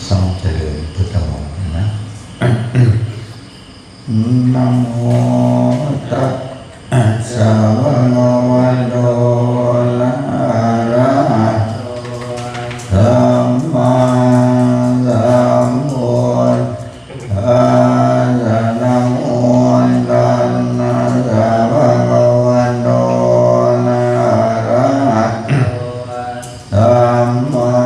ทรงเจริญพุทธมนต์นะนะโมตัสสะภะคะวะโตอะระหะโตสัมมาสัมพุทธัสสะนะโมตัสสะภะคะวะโตอะระหะโตสัมมา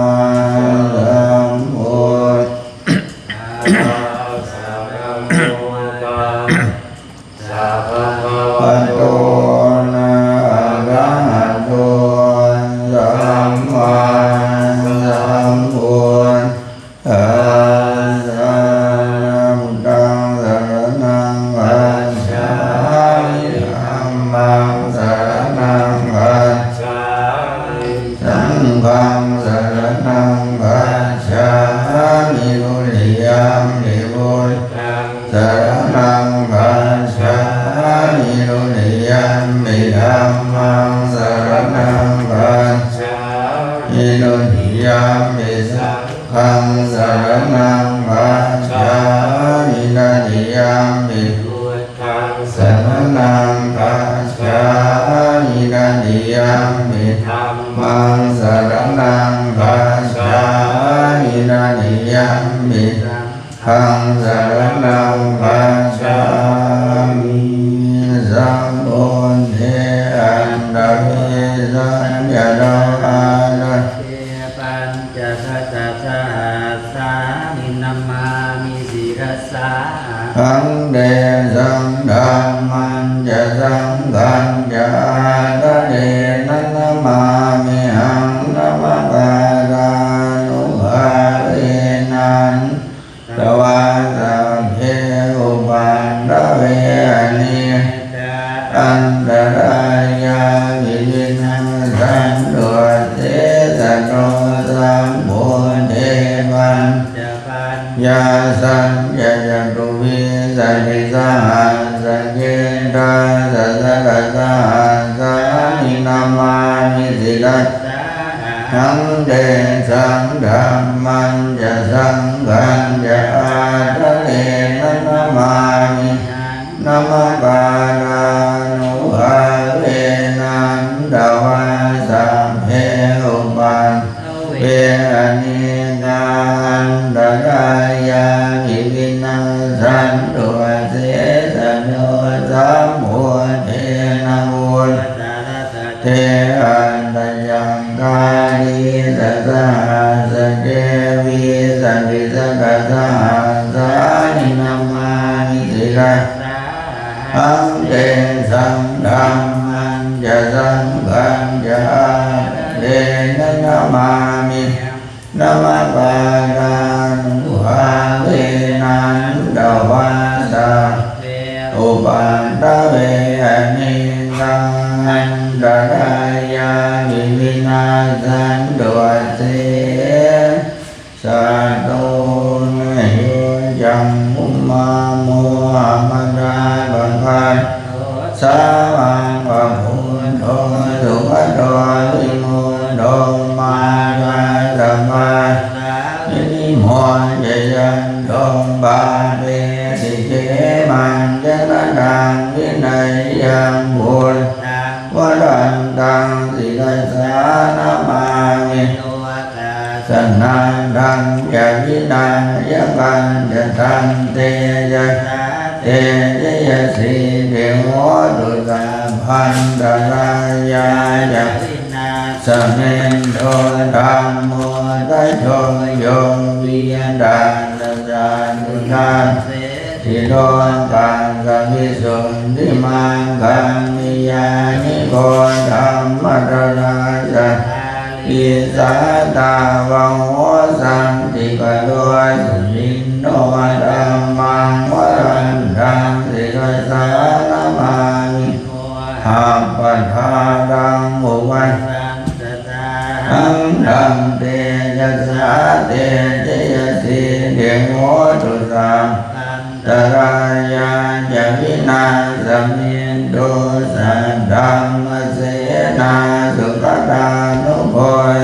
สุขตานุโพ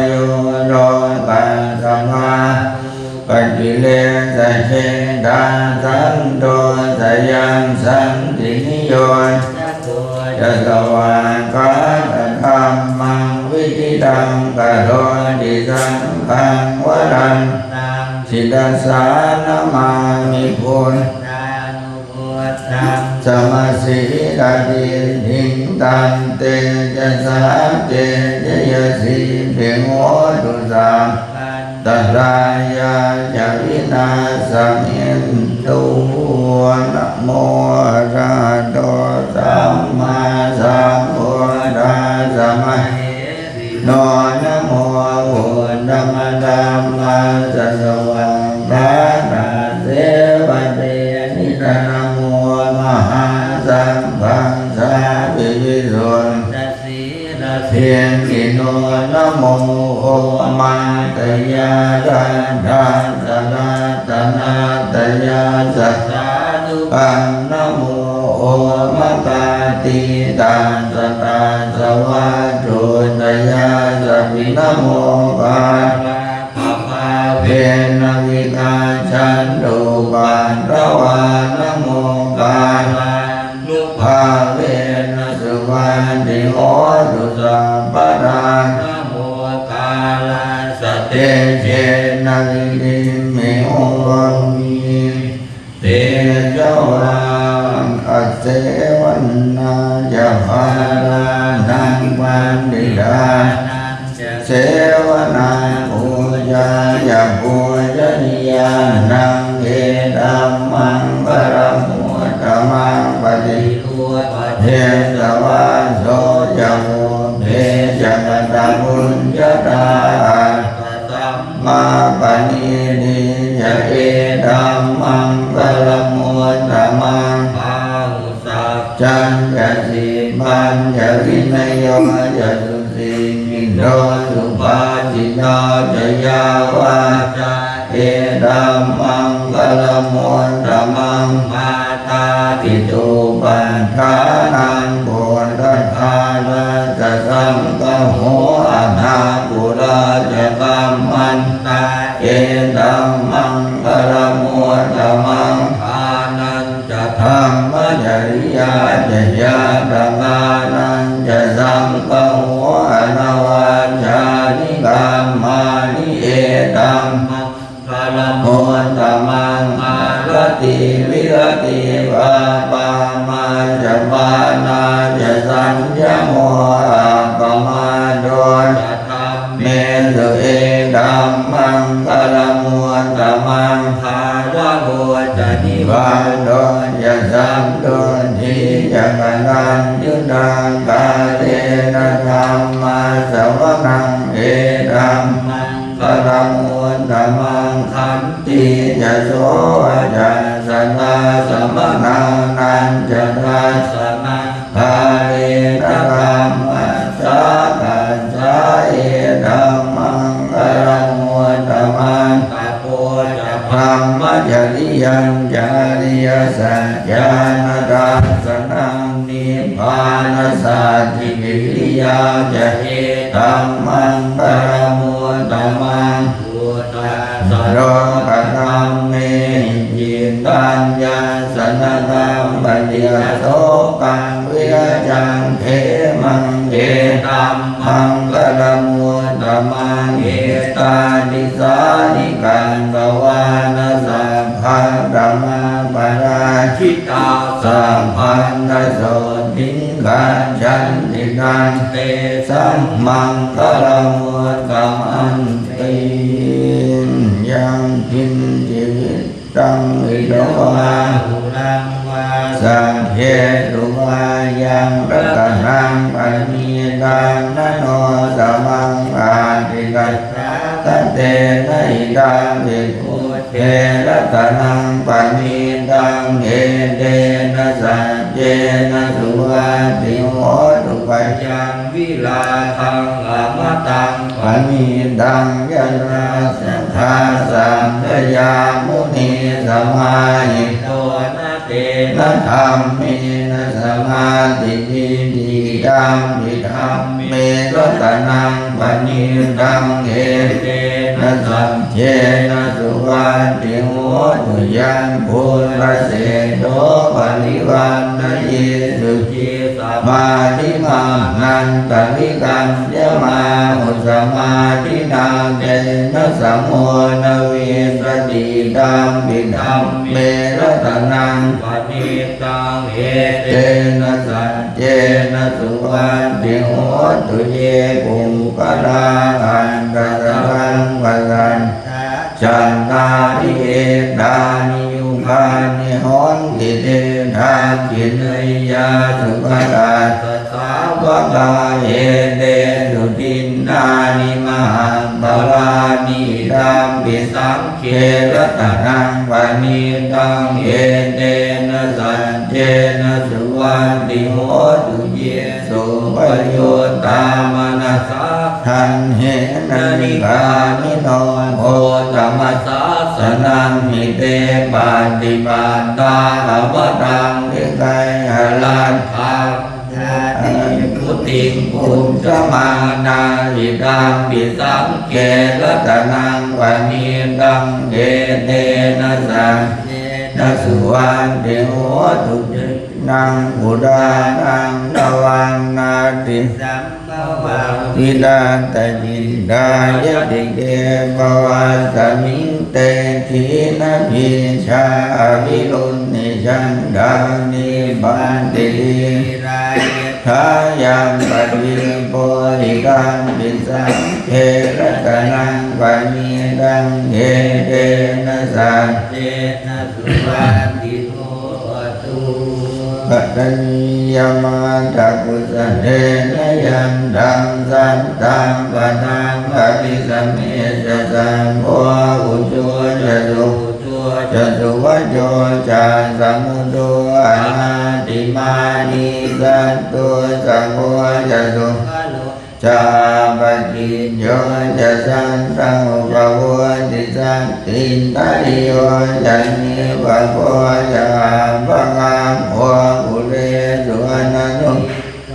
โยโรปัสสมา ปัญ ปิเลสเชดาสันโตสยังสันตินิโยจะสวากาตธรรมังวิธิตังกโรติสังฆังวรันสิดาสานมามิพุทธังสมาสิกาติหิงตันเตจะสาเจเจยสีเพ่งโหตุสังตัสรายาจาวินาสมินตุนะโมตัสสะสัมมาสัมพุทธัสสะมะโนนะโมพุทธมธัมมัสสะสวะพระนาเสวะเตนิสนะโมมหาสัมพังสาวิวิสุทธิเพียงกิโนนะโมโอมาตยาดันทานตนาตนาตยาสัสสะตุปันนะโมโอมะปาติตาสตาสวะจุตยาสัพพินะโมกาเพนวิกาชันตุปันระวานะโมกาลุภาเวนะสุวันติโหตุสัพพะทานะโมกาลาสเตเจนะวิริมิโหมิเตจวังอเสวันนาจะภารานังวันดิดาเสวนาภูญายาภูญนิยานังเอตัมมังปรมุตตมังปฏิเทสวะโสยะโมเทจักตะบุญญาตามาปณินิยะเอตัมมังปรมุตตมังจันยะสิปัญญะวินัยโยยะสุสีมิโนสุปาจิโนจยาวาจาเอตัมมังปรมุตตมังมาตาปิตุปัฏฐานังบุญทัฏฐานะจะสังฆโหอะนาปุราจะกัมมันตาเอตัมมังปรมุตตมังอานันจะธรรมจริยาจะญาตกานันจะสังฆโหอนวัชฌานิกามานิเอตัมมังปรมุตตมังอารติวิรติวาปามาจะปานาจะสัญญโมปมาโดจะธรรมเมสุเอตัมมังปรมุตตมังภาวะโกจะนิวาโดจะสัมโดทิจะกันัญยุตากาเรนะธรรมาสวนังเอตัมมังปรมุตตมังขันติจะโสจะสนาสมนานันจะทัสสะภาเรนะธรรมัสสะกัจจาเอตัมมังปรมุตตมังปะโพจะธรรมจริยังจาริยสัจจานะทัสสนังนิพพานสัจจิกิริยาจะเอตัมมังปรมุตตมังสโรกธรรมเมจิตัญญาสนธรรมปัญญาโสกังวิรจังเทมังเอตัมมังปรมุตตมังเอตานิสานิกันภวานะสัพพันธมาปราชิตาสัพพันธโสติกันฉันตินันเตสัมมังปรมุตตมังติยังกินจิตตังอิโดวาหุลังวาสังเขตุวายังรัตนังปัญญีตังนะโนสมังอาติกัสสะตเตนะอิตังวิภูเทรัตนังปัญญีตังเอเตนะสัจเจนะสุวัติโหตุปัจยังวิลาทังอมตังปัญญีตังยันราสัทธาสัมภยามุนีสมาหิโตนะเตนะธรรมเมนะสมาธิทิฏฐิยัมปิธรรมเมรัตนังป ณิตังเอเตนะสัจเจนะสุวันติโหตุยังปุระเสโสปริวันนะเยสุจิสมาธิมังนันตลิกันยมาอุสมาธินาเตนะสัมโมนะเวสติตังปิธัมเมระตนังปณิตังเอเตนะสัจเจนะสุวันติโหตุเยปุกลาอันตรังวัลันจันตาริเอตานิยุคานิหอนติเตทาจินยาสุขลาสัสสาวกาเอเตสุตินนานิมหังบาลานิรัมปิสังเขรตนังปณิตังเอเตนะสัจเจนะสุวันติโหตุเยสุปโยตามนัสสะทันเหนะนิกานิโนโหตมัสสะสนังมิเตปาติปันตาภวตังวิกัยหลันทาพุติงปุญจมานาหิตังปิสังเกรตนังวานิตังเอเตนะสังนะสุวันติโหตุนังอุดานังตวังนาติสัมภวังวิดาตจินดายติเกภวะสมิงเตทีนะพิชาวิรุณนิจันดานิบันติทายังปฏิโพธิการปิสังเขรตนังวานิตังเอเตนะสัจเจนะสุวันติโหตุปัตตัญญมาตักุสะเทนะยันตังสันตังปะทังอภิสัมเมสสังโฆอุจุจะสุจะสุวัจโจจะสัมมุโตอนาติมานิสัตตุสังโฆจะสุจะปฏิโยจะสันตังอุปโภติสันตินตริโยจะนิปโภจะปังอัมโหกุเลสุอนันตุ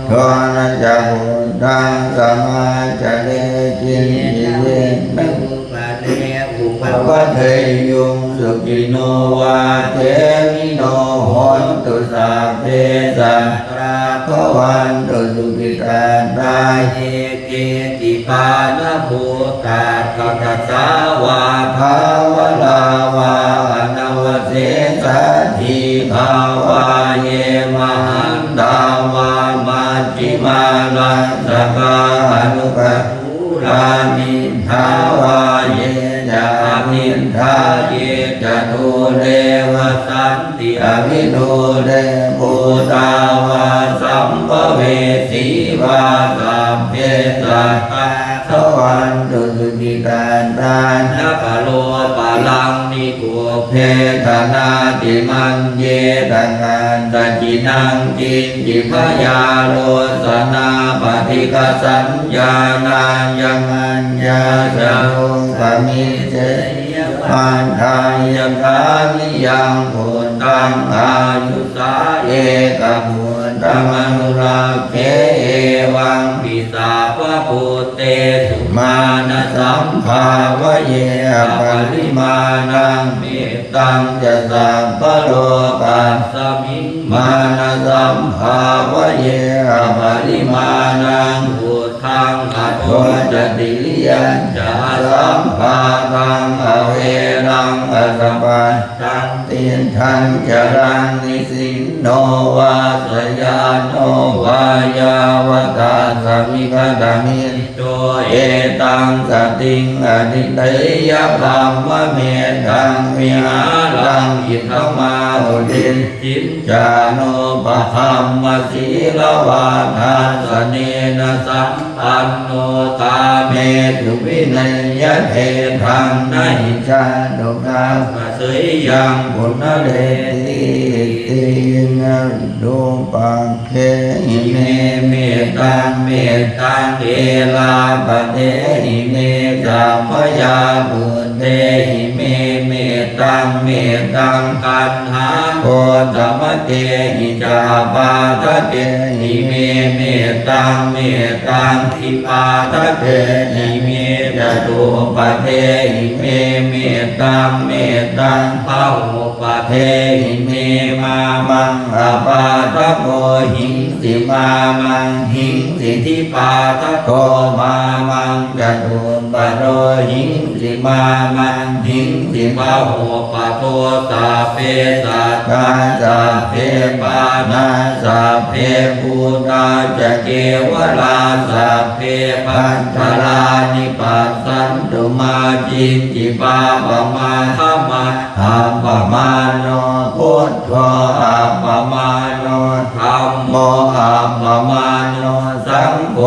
โทนะจะหุตังสมาจะเลจินจิเวนะภวะเทยุงสุขิโนวาเทมิโนโหนตุสัพเพสัตตาภวันตุสุขิตาตาเยเกติปานะภูตาตัสสาวาภาวะลาวาอนาวเสสัทธิภาวะเยมหันตาวามัจจิมาลัสสะกาอนุปัฏฐุรานิทาวาเยจะมินทาเยจะตุเรวสันติอภิโนเรภูตาวาสัมภเวสีวาสัมเพสัตตาสวันตุสุขิตาตานะปะโลปะลังนิโกเพทนาติมันเยตังกันตจินังกินจิพยาโลสนาปฏิกสัญญานายังอัญญาจะโลกมิเจมันทายกานิยังปุตตังอายุสาเอกปุตตังอนุรักเขเอวังปิสาภะปุตเตสุมานะสัมภาวะเยปริมาณังเมตตังจะสัพพะโลกัสสมิงมานะสัมภาวะเยปริมาณังพุทธังอัตโตจติยัญจะสัมภารังอเวรังอสปะตังตินทังจรังนิสินโนวาสยานโนวายาวตาสมิกตามิโตเอตังสติงอนิเตยะธรรมเมตังวิหารังอิทธมาอุทินจินจาโนปะหัมมสีลวาทัสเนนะสัมปันโนตาเมตุวินัยยะเทธังนะหิชาโดกาเสยยังปุณเดติตินะโดปังเคหิเมเมตังเมตังเอลาปะเตหิเมสัพพยาบุญ เตหิเมเมตังคันหาโกตมะเตหิจาปาทะเตหิเมเมตังทิปาทะเตหิเมจตุปะเทหิเมเมตังภะหุปะเทหิเมมามังอปาทะโกหิงสิมามังหิงสิทิปาทะโกมามังจตุปะโรหิงสิมามังหิงสิภะหุปะโตสัพเพสัตตาสัพเพปานาสัพเพภูตาจะเกวลาสัพเพปัญจลานิปัสสันตุมาจินจิปาปะมาธรรมะอัปปมาโนพุทโธอัปปมาโนธัมโมอัปปมาโนสังโฆ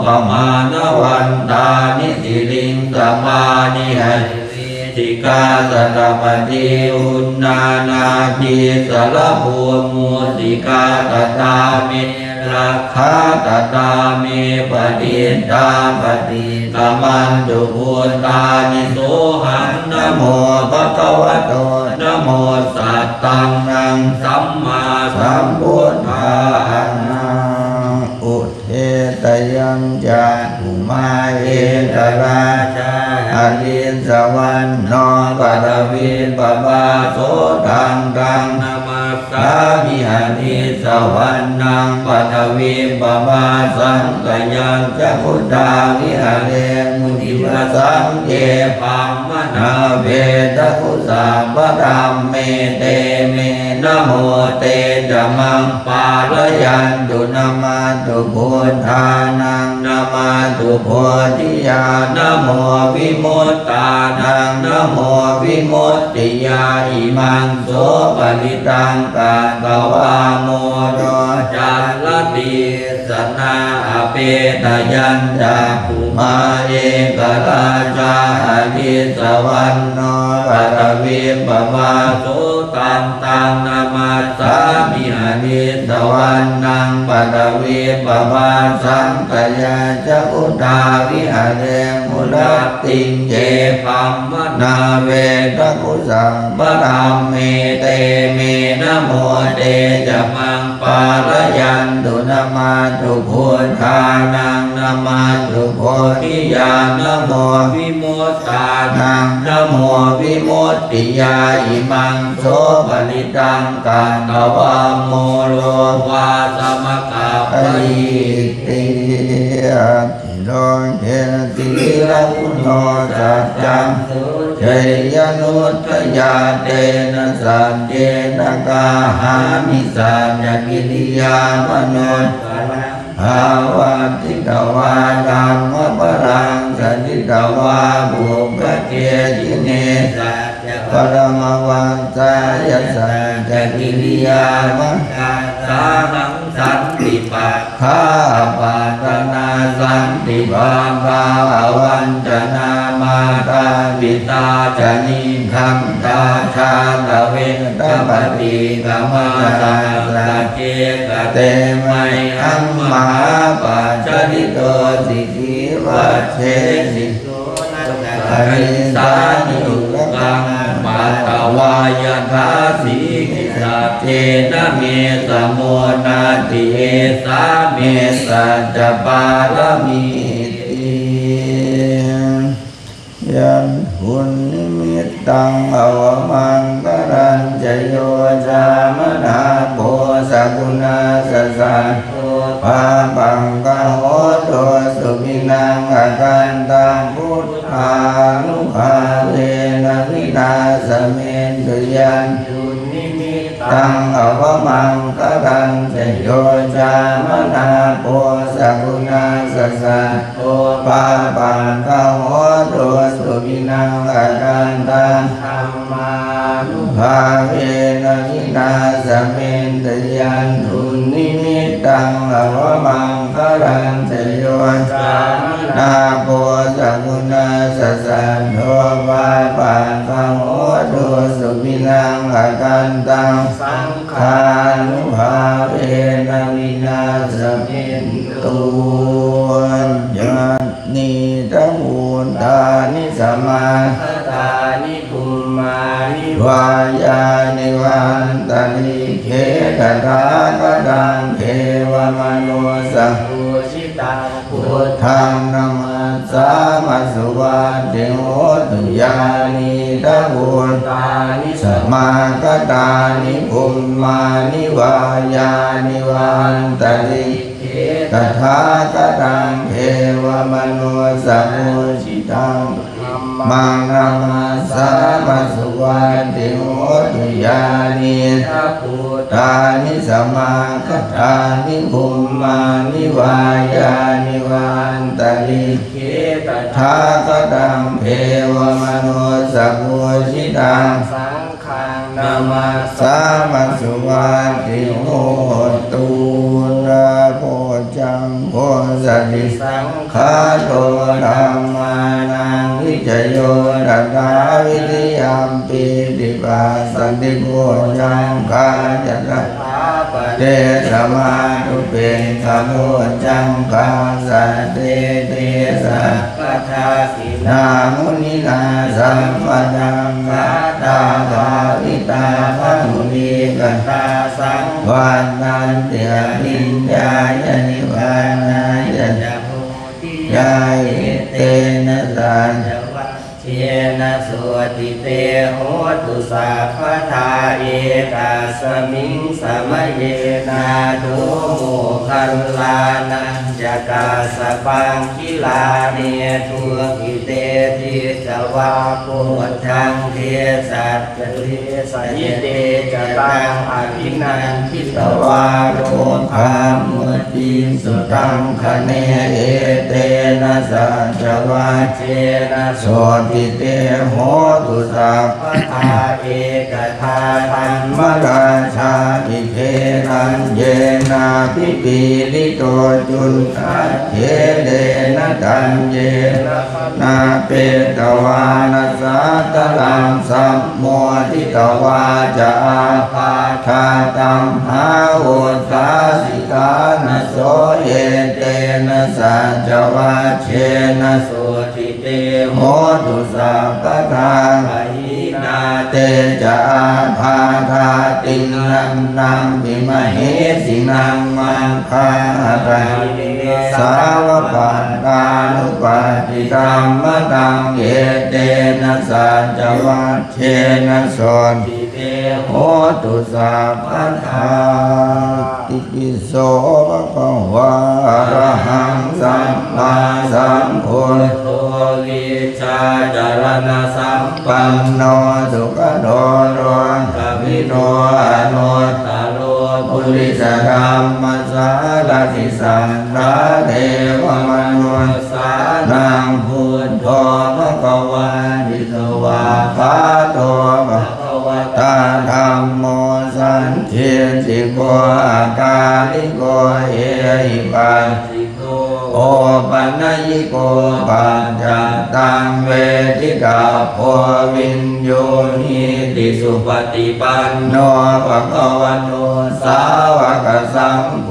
ปะมาณวันตานิสิลิงสมานิหันติกาสรปฏิอุณนานาจิสารภูมุติกาตตามิราคาตตามิปฏิตาปฏิตามันตุพุทธานิโสหังนะโมภะคะวะโตนะโมสัตตังนังสัมมาสัมพุทธานังอุเทตยังจะภูมาเอตราชาอริสวรรณโนปัตวิปปาโสตังนามัสสามิอริสวรรณังปัตวิปปาสังกยังจะพุทธาวิหารเรมุนิวสังเจปัมมนาเวทกุสัพพธัมเมเตเมนะโมเตจะมังปาลยันตุนะมาตุพุทธานังนะมาตุโพธิญาณนะโมวิมุตตานังนะโมวิมุตติยาอิมังโสปริตังกาตวาโมโรจัลลติสนาอเปตยัญจาภูมาเอกราชาอริสวรรณโนปัตวิปปาโสตังนามัสสามิอริสวรรณังปัตวิปปาสังกยาจะพุทธาวิหารเรมุลติงเจปัมมนาเวทกุสังปะธัมเมเตเมนะโมเตจะมังปาลยันตุนะมาตุพุทธานังนะมาตุโพธิญาณนะโมวิมุตตานังนะโมวิมุตติยาอิมังโสปริตังกาตวาโมโลวาสมกาปริติโลเกติละพุโนสัจจังเจยนุตยาเตนะสัจเจนะกาหามิสัจจกิริยามโนภาวะติตวาธัมมปรังสันติตวาบุพเกจิเนสัจปรมวันตายสัจจกิริยามะสาหังสันติปัฏฐาปัตตนาสันติภาภาวันจนามาตาวิตาจนิคัมตาชาตเวทปฏิกรรมตาสเจกเตมัยอัมมหาปัจจริโตสิกิวัชเชสิอริสานิทุกังปัตตวายทาสีกิสัจเจนะเมสมุนาติเอสาเมสัจจปารมีติยันหุนนิมิตตังอวมังกรัญจโยจามนาโพสกุณาสสันโตภาปังกโหโตสุขินังอาการตังพุทธานุภาเวนะวินาสเมนตุยันหุนนิมิตตังอวมังกรัญจโยจามนาโพสกุณาสสันโตภาปังกโหโตสุขินังอาการตังธัมมานุภาเวนะวินาสเมนตุยันหุนนิมิตตังอวมังกรัญจโยจามนาโพสกุณาสสันโตภาปังกโหโตสุขินังอาการตังสังขานุภาเวนะวินาสเมนตุยันนิตมุตตานิสมาคตา มานิ วายานิวันตานิเขตตากตังเทวมโนสัง ปุชิตังพุ พุ ท ท ธั ธั ง งนัมสามัสสุวัตติโหตุยานิตะบุญ ตานิ สมากตานิภุมมานิวายานิวันตานิ เข ตถาคตังเทวมโนสัมโมชิตัง ธัม มังนามาสามัสสุวัตติโหตุยานิ ทะพุท ตานิสมาคตานิภุมมานิวายานิวันตานิ เขต ทาคตังเทวมโนสัมโมชิตัง สังฆังนามา สามัสสุวัตติโหตุระโพจังโพสติ สังฆ ขาโตธัมมานังวิจโยรัตถาวิริยมปิติปัสสันติโพจังคาจัต ปาปะ เตสมาตุเปขโมจังคาสัตเตเตสัพ ปะทาสินา นามุนินาสัมปนังคาตาภาวิตาภมุนีกัน ตาสัง วันนันเตียปิญญายานิวานายะ จะโพธิ ยายเตนะสัน จะวัชเชนะสุติเตโหตุสัพพทาเอตัสมิงสมัยเยนาทุโมคัลลานัญจกาสปังคิลาเนทุกิเตติจวาปุถทังเทสัจจเทสยิเตจตังอภินันทิต ต วาว าโรคามุติสุตังคะเนเอเตนะสัจวา เจนะ โส สุ ติเตโหตุสัพพ ปทาเอกทาธัม มราชาอิเทนันเยนาปิปิลิโตจุนตาเทเลนะตันเยนาเปตวานัสสะตะลังสัมโมทิตวาจาปาทาตัมหาโอตาสิกานะโสเยเตนะสัจวาเชนะ สุติเต โห โห ตุสัพพทา ปะหินา เตจาภาธาตินังนังวิมเหสินังมังคาไรสาวปัตตานุปาติธรรมตังเยเตนะสัจวัตเชนะโสติ ติเต โห โห ตุสัพพทาติปิโสภะคะวะอะระหังสัมมาสัมพุทโธ โตวิชาจารณะสัมปั ปั น นโนสุขโนโรกวิโนอนุตต ตาโล ปุ ปุ ริ ริ ส ส ธรรมสารติสันตาเทวมนุส สา นังพุทโธภะคะวาติสวาคาโตภะ ภวะ ตาธัมโมสันเทติโกอากาลิโกเอหิปัส ติโก โอปัญญิโกปัญจตังเวทิตาโพวินโยนิติสุปฏิปันโนภะคะวะโตสาวกสังโฆ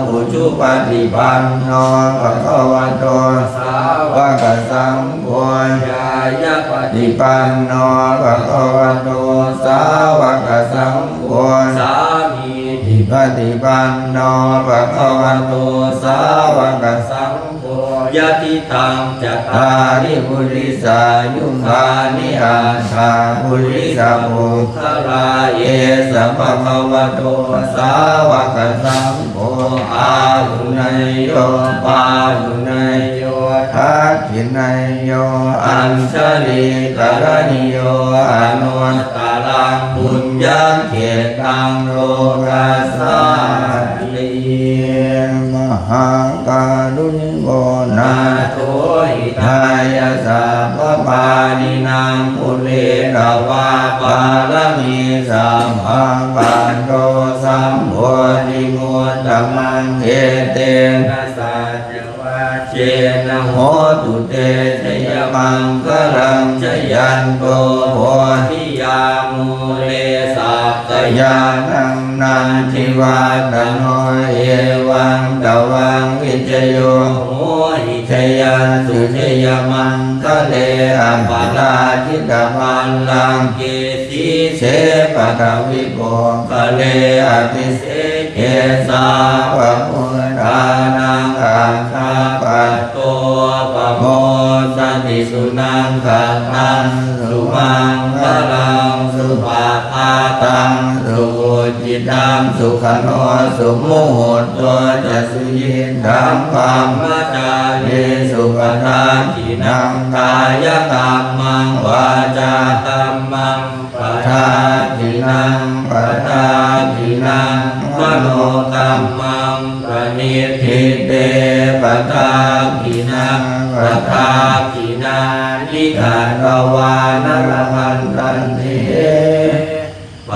อุชุปฏิปันโนภะคะวะโต สาว กสังโฆ ยายะป ป ฏิ ฏิปันโนภะคะวะโตสาวกสังโฆ สามี อิปฏิปันโนภะคะวะโตสาวกสัง สังโฆยะติตังจัตตา ตาริปุริสายุคานิอาชาปุริสาภุ คาราเย เอสัมภะคะวะโตสาวกสังโฆอาหุนยโยปาหุนย โย ทักขินายโยอัญชลีกรณิโยอนุตต ตาลัง บุญญาเขตังโลกัสสาลีมหาการุณิโกนา โตหิ ทายาสัพพปานินางปุเรรวาปาลมีสัมภังปันโตสัมโพธิมุตตมังเอเต นะสัจวาเจนะ โห โห ตุเตชยมังคลังชยันโตโพธิ ทิยามูเลสัพพ สยานังนันทิวาตโนเอวังตวังวิจโย โหหิ ชยันสุชยมังค คะเลอัมปาลาจิตามันลังเกสีเสปะทวิโกคะเลอภิเสเกสาวะพุทธานังอังคาปัตโตปะโมสันติสุนังขัตตังสุมังคลังสุปาพาตังสุจิตังสุขโนสุมุหตตัวจะสุยินดังธรรมจาริสุปทาทินังกายกรรมังวาจากรรมังปทาทินังปทาทินังมโนกรรมังปณิทิเตปทาทินังปทาทินานิกาตวานรพันตันเทป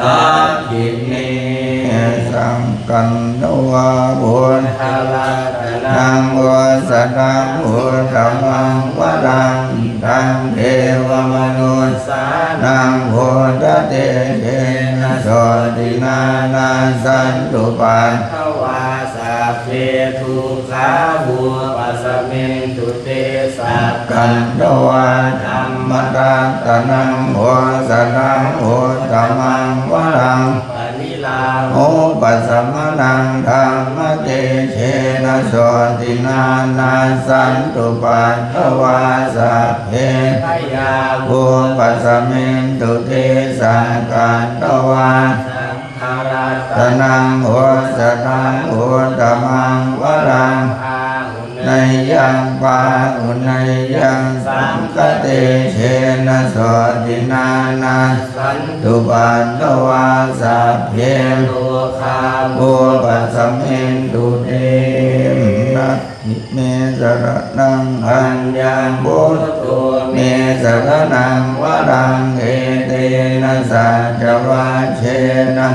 ทาทิเนสังกันโนวาบุญทาลานังวาสนังอุตตมังวรังอิทังเทวมนุสานังโพธเตเชนะโสตินานาสันตุปันทวาสัพเพทุกขาบุปัสสมินตุเตสักกันโตวาธัมมตัตตนังโอสนังโอตตมังวรังปณิลาโอปัสสมนังธัมมเตเชนะโสตินานาสันตุปันทวาสัพเพทยาบุปัสสมินตุเตสังกันโตวาตนังโอสนังโอตตมังวรังในยังปาอุในยังสังคเตเชนะโสตินานาสันตุปันทวาสัพเพโลคาบุปัสสมินตุเตนะทิเมสรนังอัญญังบุตโตเมสรนังวรังเอเตนะสัจวาเชนะ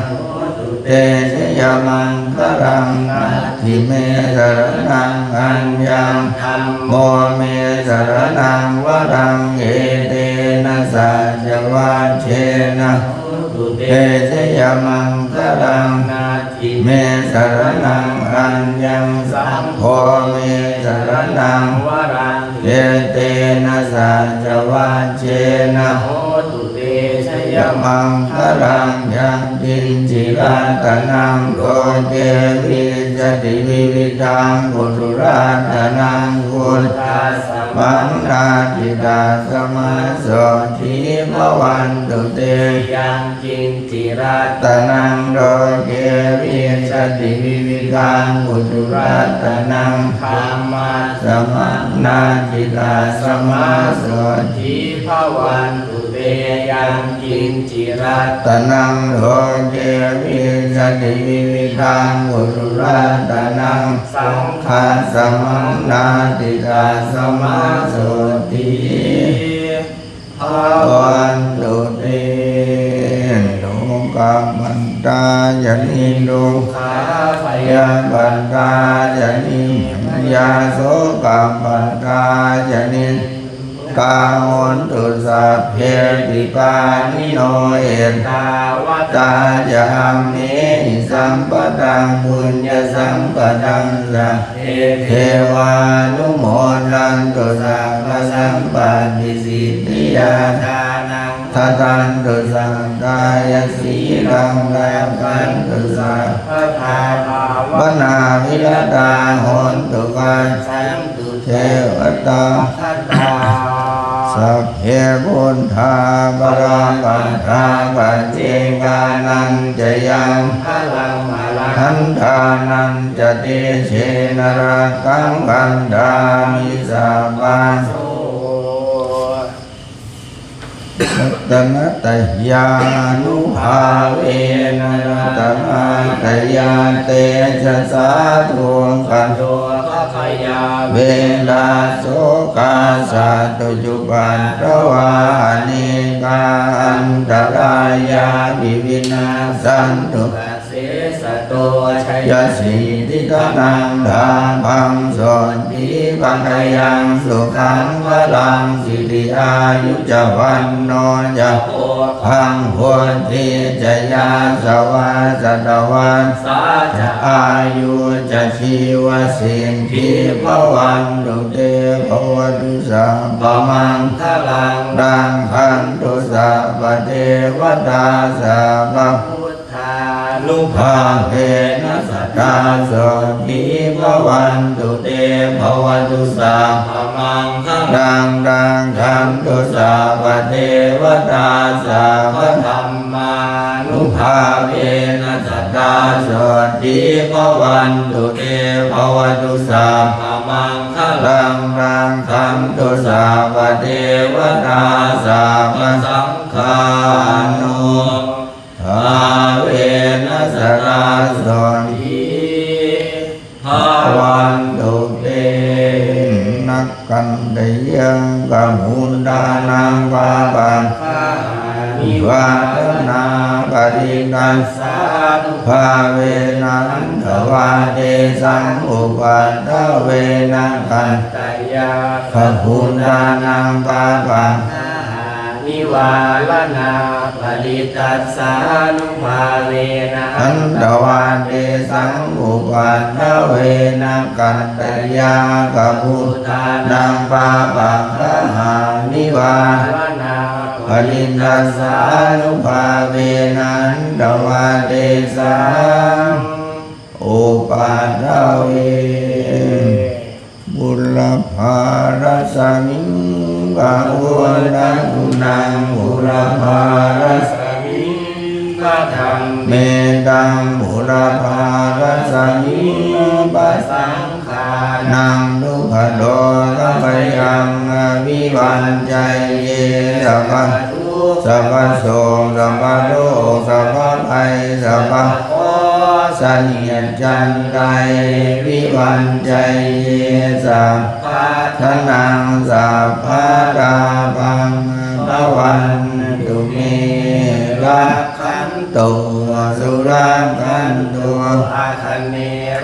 เตชะยมังคลังนาทิเมสรนังอัญญังธัมโมเมสรนังวรังเอเตนะสัจวาเชนะเตชะยมังคลังนาทิเมสรนังอัญญังสัมโฆเมสรนังวรังเอเตนะสัจวาเชนะยมังคลังยังกินจิรัตนังโลเกวิจติวิวิธังกุตุรัตนังกุตตาสมังนาทิตาสมาโสทิภวันตุเตยังกินจิรัตนังโลเกวิจติวิวิธังกุตุรัตนังธรรมาสมังนาทิตาสมาโสทิภวันตุเตยังกินจิรัตนังโลเกวิสติวิวิธังอุรุรัตนังสังฆาสมังนาติตาสมาโสติภวันตุเตโลกามันตายานิโลกาพยาบันตายานิมยาโสกาบันตายานิกาโอนตุสัพเพติปานิโนเอตาวตาจามเมหิสัมปตังบุญญสัมปตังสัพเพเทวานุโมทันตุสัพพสัมปติสิทธิยาทานังทัตันตุสังกายสีรังแรมกันตุสัพพทาภาวนาวิรตาโหนตุกันสัมตุเทวตาทัตตาสัพเพพุทธาปรังปัฏฐาปัจเจกานันจะยังพลังมาลังขันธานันจะเตเชนรักขังกันดามิสัพพัสโสรัตนตยานุภาเวนะรัตนาตยาเตชะสาธุกันโตขยาเวลาโสกาสัตจุปันตวานิกาอันตรายาวิวินาสันตุเสสต ตัวชัย ยะสีทิตนังธาพังโสติปัจยังสุขังพลังสิริอายุจวันโนจะโพพังโพธิจยาสวาสตวันสาจะอายุจะชีวสินทิภวันตุเตภวตุสัพพมังคลังดังพันตุสัพพเทวตาสัพพพุทธานุภาเวนัสตตาโสติภวันตุเตภวตุสัพพมังคลังดังพันตุสัพพเทวตาสัพพธัมมานุภาเวนัสตตาโสติภวันตุเตภวตุสัพพมังคลังดังพันตุสัพพเทวตาสัพพสังฆานุภาเวนัสตตาโสติภวันตุเตนักกันเดยังกะมุนดานังวาปังนิวาทนาปริกัสสานุภาเวนันทวาเตสังอุปัฏฐเวนักันตยาขบุนดานังวาปังนิวาลนาปริตัสสานุภาเวนะอันตวาเตสังอุปัฏฐเวนะกันตยากพุทธานังปาปังคหานิวาลนาปริตัสสานุภาเวนะอันตวาเตสังอุปัฏฐเวบุรพารสมิงกะอุนังกุนังบุรพารสมิงกะธรรมเมตังบุรพารสมิงปัสสังขานังทุกขโดกัมยังวิวันใจเยสัพพทุกข์สัพพโสกสัพพโรคสัพพภัยสัพพโคสัญญจันไตวิวันใจเยสัพพะทนังสัพพะดาปังภวันตุเมรักขันตุสุรังขันตุอาคันเน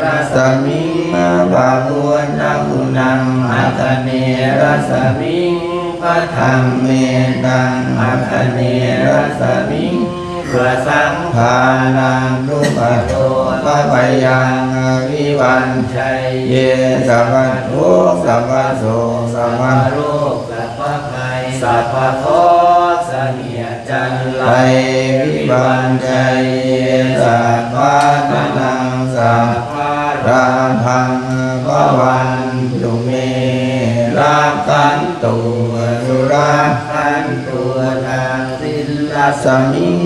รัสมิงบาบุญนังกุนังอาคันเนรัสมิงพระธรรมเมตังอาคันเนรัสมิงเพื่อสังฆานังทุกขโตปะปะยังวิวันชัยเยสัพพทุกข์สัพพโสสัพพโรคสัพพภัยสัพพโคสเนียจันไลวิวันชัยเยสัพพะทนังสัพพะราภังภวันตุเมรักขันตุสุรักขันตุทางสิลสมิง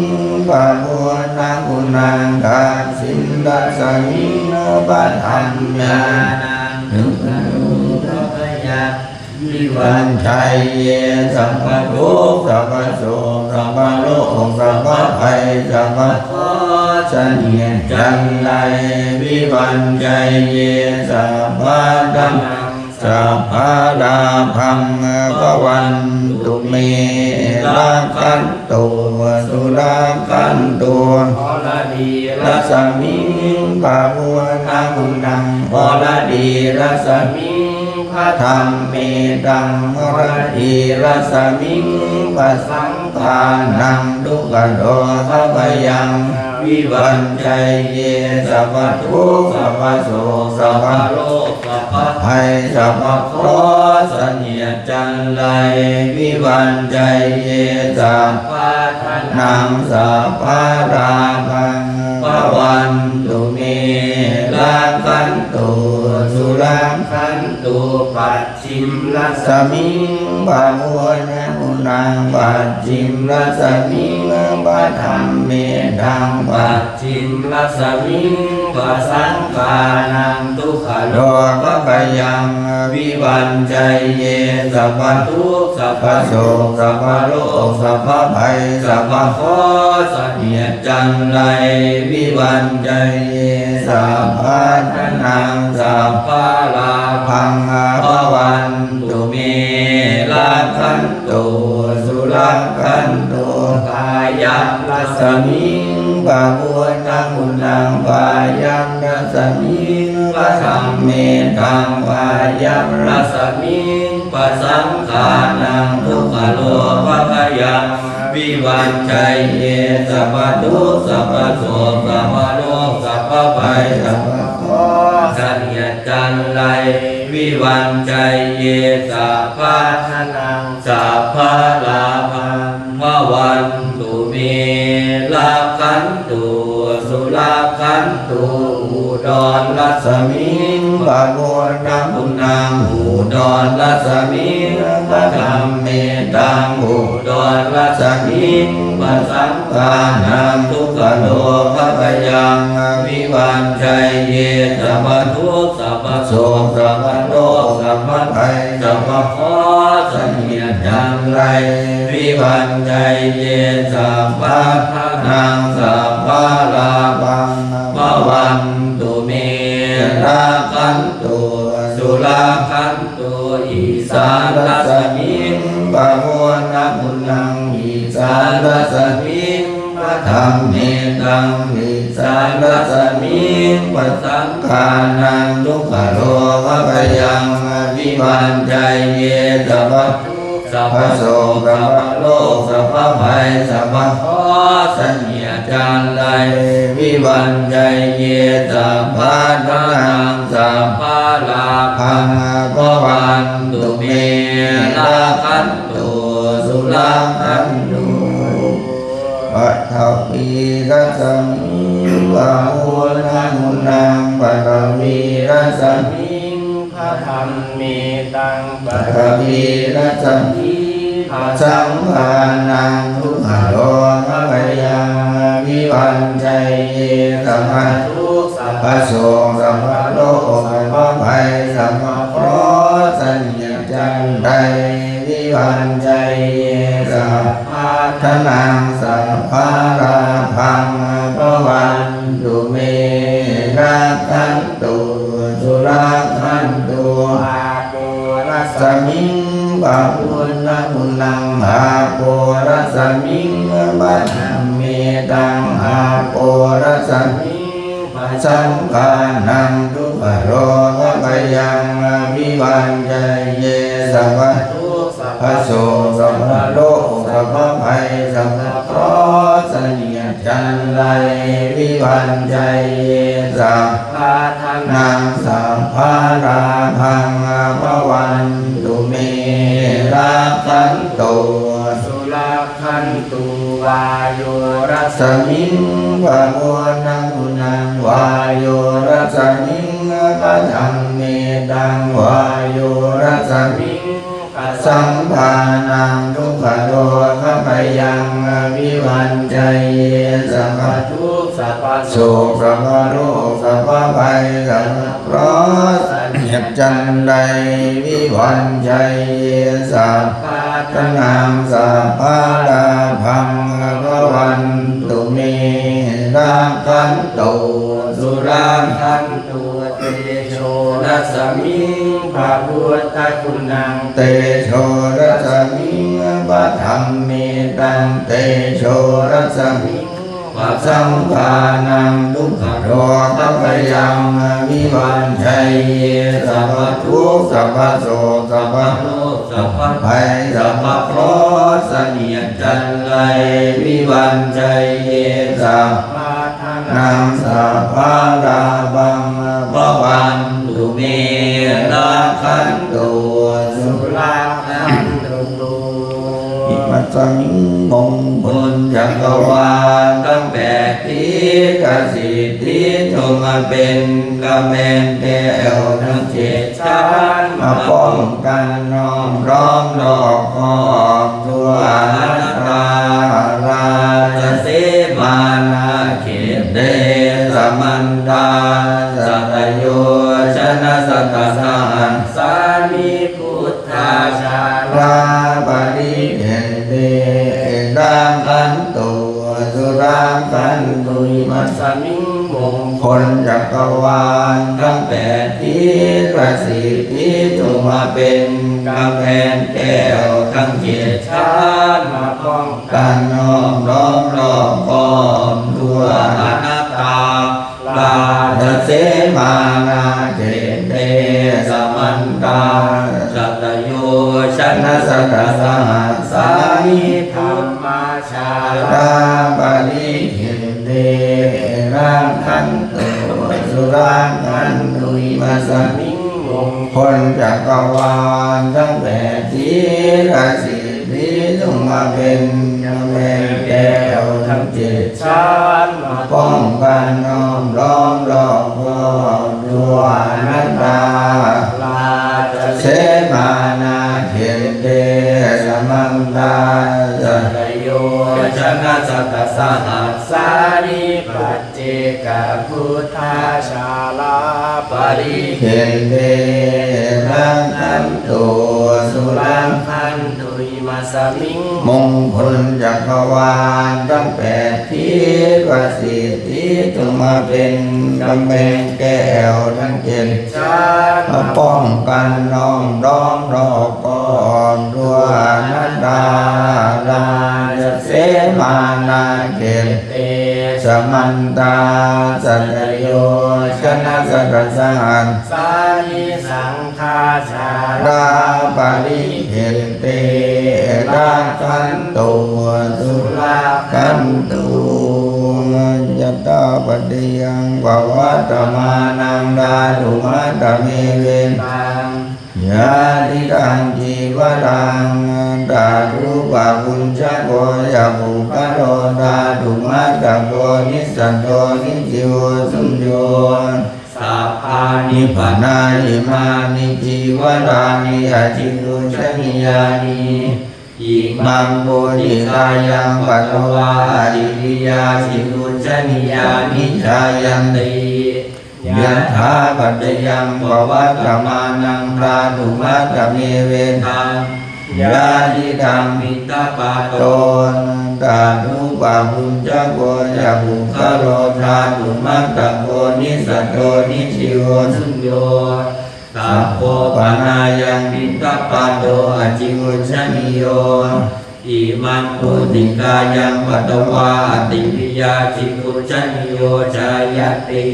ปะโมนังกุนังกาสินดัสมิงปัฏฐัมญานังทุกขโนภยะวิวันชัยเยสัพพทุกข์สัพพโสกสัพพโรคสัพพภัยสัพพโคสัญญจันไลวิวันชัยเยสัพพะธัมมังสัพพะดาภังภวันตุเมรักขันตุสุรักขันตุอรดีรัสมิงปะบุญนังกุนังอรดีรัสมิงพระธรรมเมตังอรดีรัสมิงปัสสังฆานังทุกขโดสัพพยังวิวันชัยเยสัพพทุกข์สัพพโสกสัพพโรคสัพพภัยสัพพโคสัญญจันไลวิวันชัยเยสัพพะทนังสัพพะราภังภวันตุเมรักขันตุสุรักขันตุปัจฉิมรัสมิงบาโวนะกุนังปัจฉิมรัสมิงปะธรรมเมตังปัจฉิมรัสมิงปัสสังฆานังทุกขโดกัมยังวิวันชัยเยสัพพทุกข์สัพพโสกสัพพโรคสัพพภัยสัพพโคสัญญจันไลวิวันชัยเยสัพพะทนังสัพพะลาภังภวันตุเมรักขันตุสุรักขันตุกายรัสมิงป ปะพุทธคุณังวายัมรัสมิงปะธัมเมตังวายัมรัสมิงปะสังฆานังทุกขโลภะพยังวิวันชัยเยสัพพทุกข์สัพพโสกสัพพโลกสัพพภัยสัพพโคสัญญาจันไลวิวันชัยเยสัพพทนังสัพพลาภังววันตุเมลาคันตุสุลาคันตุอุดรรัศมิงปะโมทังคุณนางอุดรรัศมิงปะธรรมเมตังอุดรรัศมิงปะสังฆานังทุกขโลภะพยังวิวันชัยเยสัพพทุกข์สัพพโสกสัพพโลกสัพพภัยสัพพโคสัญญาจังไรวิวันชัยเยสัพพทนังสัพพลาภังภวันตุเมราคันตุสุราคันตุอิสานรัสมิงปะโมนะมุนังอิสานรัสมิงปะธัมเมตังอิสานรัสมิงปะสังฆานังทุกขโลภะพยังวิวันชัยเยสัพพสัพพโสกสัพพโลกสัพพภัยสัพพโคสัญญาจันไลวิวันชัยเยสัพพทนังสัพพลาภังภวันตุเมลาคันตุสุลาคันตุปัทถวีรัสมิงปะโมทังคุณังปัทถวีรัสมิงพระธรรมเมตังปัทถวีรัสมิงพระสังฆานังทุกขโลภะพยังวิวันชัยเยสัพพทุกข์สัพพโสกสัพพโลกสัพพภัยสัพพโคสัญญาจันไตวิวันชัยเยสัพพทนังสัพพลาภังภวันตุเมราคันตุสุราคันตุอาโกรัสมิงปะพุทธคุณังอาโกรัสมิงปะธัมเมตังอาโกรัสมิงปะสังฆานังทุกขโลภะพยังวิวันชัยเยสัพพทุกข์สัพพโสกสัพพโลกสัพพภัยสัพพโคสัญญาจันไลวิวันชัยเยสัพพทนังสัพพลาภังภวันตุเมราคันตุสุราคันตุวายุรัสมิงปะโมทังคุณังวายุรัสมิงปะธัมเมตังวายุรัสมิงปะสังฆานังทุกขโลภะพยังวิวันชัยเยสัพพทุกข์สัพพโสกสัพพโลกสัพพภัยสัพพโคสัญญาจันไดวิวันชัยเยสัพพทนังสัพพลาภังภวันตุเมราคันตุสุราคันตุเตโชรัสมิงพระพุทธคุณังเตโชรัสมิงปะธัมเมตังเตโชรัสมิงปะสังฆานังทุกขโลภะพยังวิวันชัยเยสัพพทุกข์สัพพโสกสัพพโลกสัพพภัยสัพพโคสัญญาจันไลวิวันชัยเยสัพพทนังสัพพลาภังภวันตุเมราคันตุสุราคันตุอิมัสสมิงมงคลจักรวาลตั้งแต่ทิศกสิทธิจงมาเป็นกำแพงแก้วทั้งเจ็ดชั้นมาป้องกันน้อมร้อมดอกหอมทั่วอาณาราชเสมานาเขตเดสมันดาสัตโยชนะสัตสหัสสามิพุทธาชาลาปริเดเดดังคันตุสุราคันตุอิมัสสมิงมงคลจักรวาลทั้งแปดทิศประสิทธิจงมาเป็นกำแพงแก้วทั้งเจ็ดชั้นมาป้องกันน้อมล้อมรอบป้อมทั่ว มานาเจเตสมันตาสัตโยชนะสัตสหัสสานิธรรมาชาลาปริหิเตรังคันตุสุรังคันตุอิมัสมิงมงคลจักรวาลทั้งแปดทิศราศีนี้จงมาเป็นแม่แก้วทั้งเจ็ดชั้นมาป้องกันน้อมล้อมรอบคอบด้วยอนัตตาลาเสมานาเขเตสมังตาสัตโยชนะสัตสหัสสานิปัจเจกพุทธาชาลาปริเขเตรังคันตุสุรังคันตุอิมัสมิงมงคลจักรวาลทั้งแปดทิศวสิทธิจงมาเป็นกำแพงแก้วทั้งเจ็ดชั้นมาป้องกันน้อมล้อมรอบกอบด้วยอนัตตาลาเสมานาเขเตสมันตาสัตโยชนะสัตสหัสสานิสังฆาชาลาปริเขเตรังคันตุสุราคันตุยตตาปฏิยังภวัตมานังดาตุมัตตเมเวตังยาติตังจีวรังดาตุปะปุญชโกยะภูคโรดาตุมัตตโกนิสันโตนิจิวสุญโยสัพพานิพพานานิมานิจีวรานิอาจิตุชนิยานิอิมังโพธิกายังปัตตวาอิริยาสิตุชนิยานิจายันติยันธาปัจจยังภวัตมานังพระตุมัตตเมเวทังยาติธัมมิตาปะโตนตานุปะปุญจโกยะภูคโรธาตุมัตตโกนิสัตโตนิชิโวสุญโยสัพโพปานายังปิตาปะโตอจิวุชนิโยอิมังปุติกายังปัตตวาติวิยาจิตุชนิโยจายติ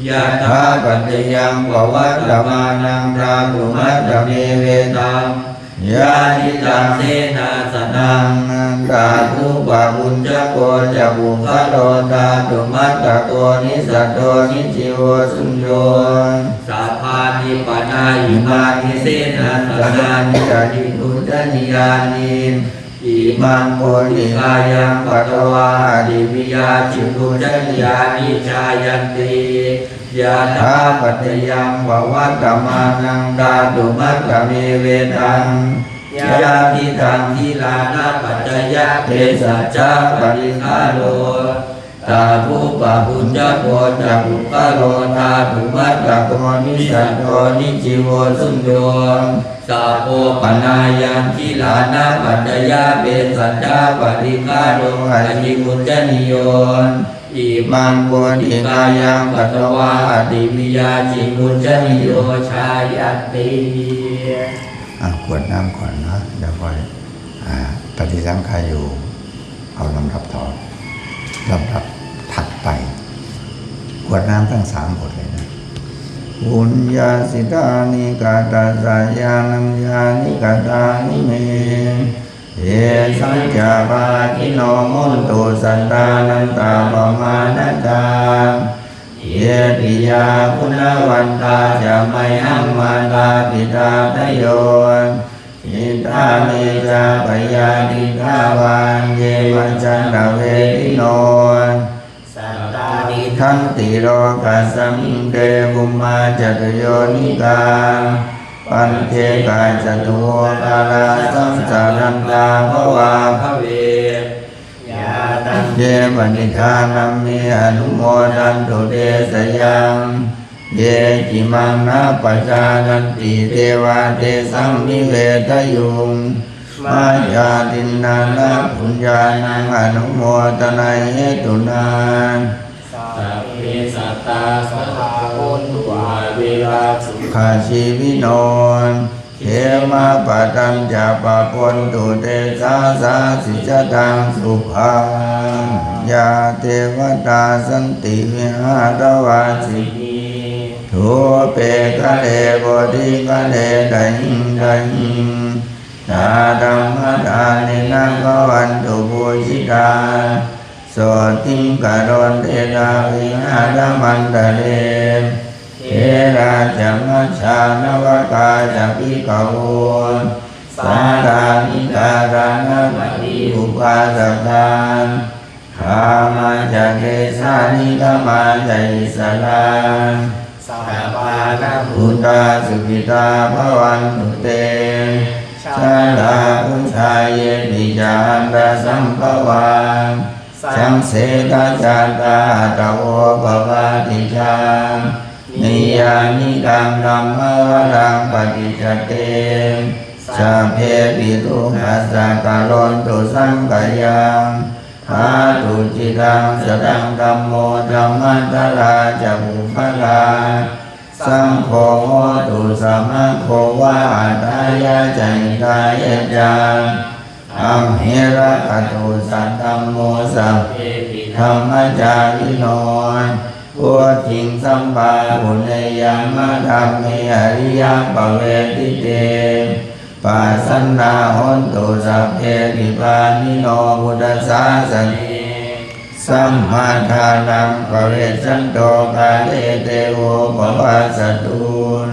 ยะถาปัจจยังภวัตมานังพระตุมัตตเมเวตังยาติตังเสนาสนังดาตุปะปุญจโกจะบุคโลดาตุมัตตโกนิสัตโตนิจิโวสุญโยสัพพานิปนาอิมานิเสนาสนานิจาติตุจนิยานิอิมังโพธิกายังปัตตวาดิวิยาจิตุจนิยานิจายันติยะถาปัจจยังภวัตมานังดาตุมัตตเมเวตังยาติตังทิลานาปัจจยะเทสัจจปริคาโลตาภูปะปุญจโกจักขุคโรธาตุมัตตโกนิสัตโตนิจิโวสุญโยสัพโพปนายังทิลานาปัจจยะเปสัจจปริคาโลอจิกุจนิโยอิมังโพธิกายังปัตตวาติวิยาจิกุจนิโยชายติขวดน้ำก่อนนะเดี๋ยวค่อยปฏิสังขารอยู่เอาลำดับต่อลำดับถัดไปขวดน้ำทั้ง3บทเลยนะบุญญาสิทานิกาตาสายานัมยานิกาตานิเมเยสัจจาภาคิโนมุนตุสันตานันตาปมานัตตาเยติยาคุณวันตาจะไม่อังมาตาปิตาทโยอิตาเมจาปยาติทาวันเยมัจจันตเวทิโนสัตตานิทันติโรกัสสัมเกบุมมาจัตโยนิกาปันเทกาจตุกาลาสังสารันตาภวาภเวเยปนิธานัมเมอนุโมดันตุเตสยังเยจิมังนาปัจจานันติเทวาเตสังนิเวทยุงมายาตินานาปุญญานังอนุโมทนาเหตุนาสัพเพสัตตาสัทธาโหตุอาเวราสุขาชีวิโนเขมาปะตัญจะปะปนตุเตสาสาสิจตังสุขังยาเทวตาสันติวิหารวาสิ ทุเปกะเลโบธิกะเลดังดังตาดัมมะดานินังกวันตุปุจิตาโสติงกะโรนเทราวิหารมันตะเลเทราจัมมัชฌานวกาจัปิกะโวสาดานิการานะปฏิอุปาสกันขามาจะเกสานิกามาจะอิสลาสัพพานะพุทธาสุขิตาภวันตุเตชาลาพุชายเยติจานตสัมภวันสังเสตจัตตาตะโวภวติจามนิยานิดังธัมมวรังปฏิจจเตสัพเพปิตุขัสสะกะโลนตุสังกายังหาตุจิตังสดังธัมโมธัมมัตตราจะบุพลาสังโฆโหตุสัมมาโฆวะอัตตายะจัยตายะจังอัมเหระกตุสัตตัมโมสัพเพปิธัมมจาริโนพุทธิงสัมปาปุเนยัมมะธัมเมอริยปเวทิเตปัสสันนาหนตุสัพเพปิปานิโนพุทธสาสเนสัมมาทานังปเวสันโตกาเลเตโวปวัสสตุน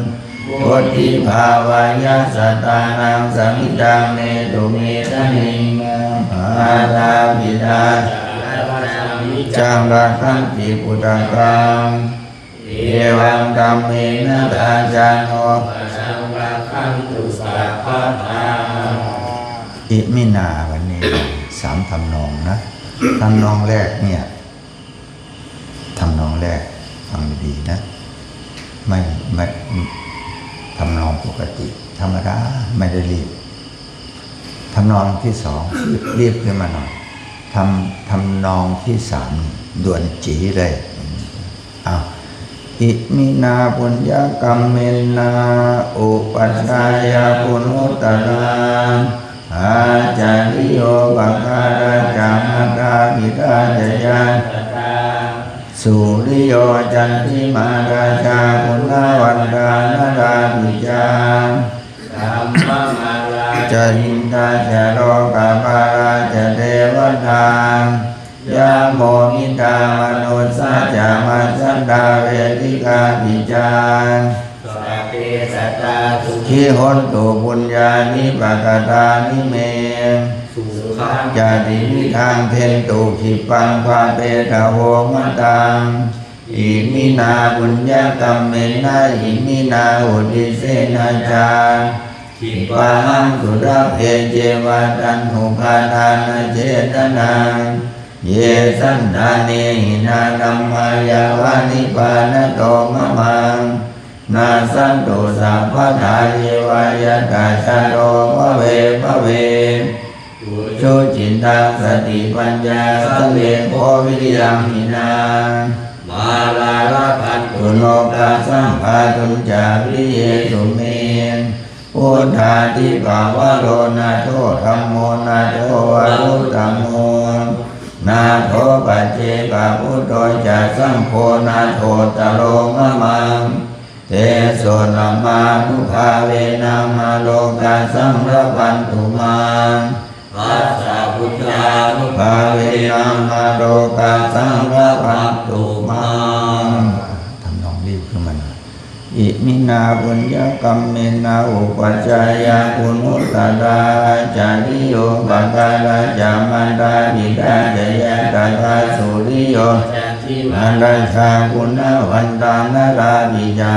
พุทธิภาวายะสัตตานังสัมมิตังเนตุเมตนิงอาตาปิดาจังรักขันติพุทธกังเอวังธัมเมนะตาจาโนสังรักขันตุสัพพะทาอิมินาวันนี้สามทำนองนะทำนองแรกเนี่ยทำนองแรกฟังดีนะไม่ทำนองปกติธรรมดาไม่ได้รีบทำนองที่สองรีบขึ้นมาหน่อยทำนองที่สามด่วนจีเลยอ้าวอิมินาปุญญกรรมเมนาอุปัชฌายาปุณุตตราอาจาริโยบังคาราจามาตาปิตาจยานสุริโยจันทิมาราชาปุณณวันดานาราปิจาธัมมมาราจหินตาจโรกาปาราจเทวตายาโมนิตามนุสสะจามาสันดาเวทิกาปิจานสัพเพสัตตาสุขีหนตุปุญญานิปกตานิเมสุขังจาติวิทางเทนตุขิปังภาเปตโหมตังอิมินาปุญญกรรมเมนะอิมินาอุติเสนาจาขิปังสุรเพเจวะตันหุคาทานาเจตนาเยสันดาเนหินาธัมมายาวานิปานโตมะมังนาสันตุสัพพะทาเยวายตาชะโตภเวภเวชุจินตังสติปัญญาสังเวโควิริยังหินามาลาลาภันตุโลกาสัมภาตุจาริเยสุเมพุทธาทิภาวะโรนาโทธัมโมนาโทวะรุตธัมโมนาโทปัจเจกพุทโธจะสังโฆนาโทตโลมะมังเตโสนามานุภาเวนะมาโลกาสังรพันตุมังปัสสะพุทธานุภาเวนะมาโลกาสังรพันตุมังทำนองรีบขึ้นมาอิมินาปุญญกรรมเมนาอุปัชฌายาปุณุตตราจาริโยบังคาราจามันดาปิตาจยะตถาสุริโยนาราชาปุณณวันตานาราปิจา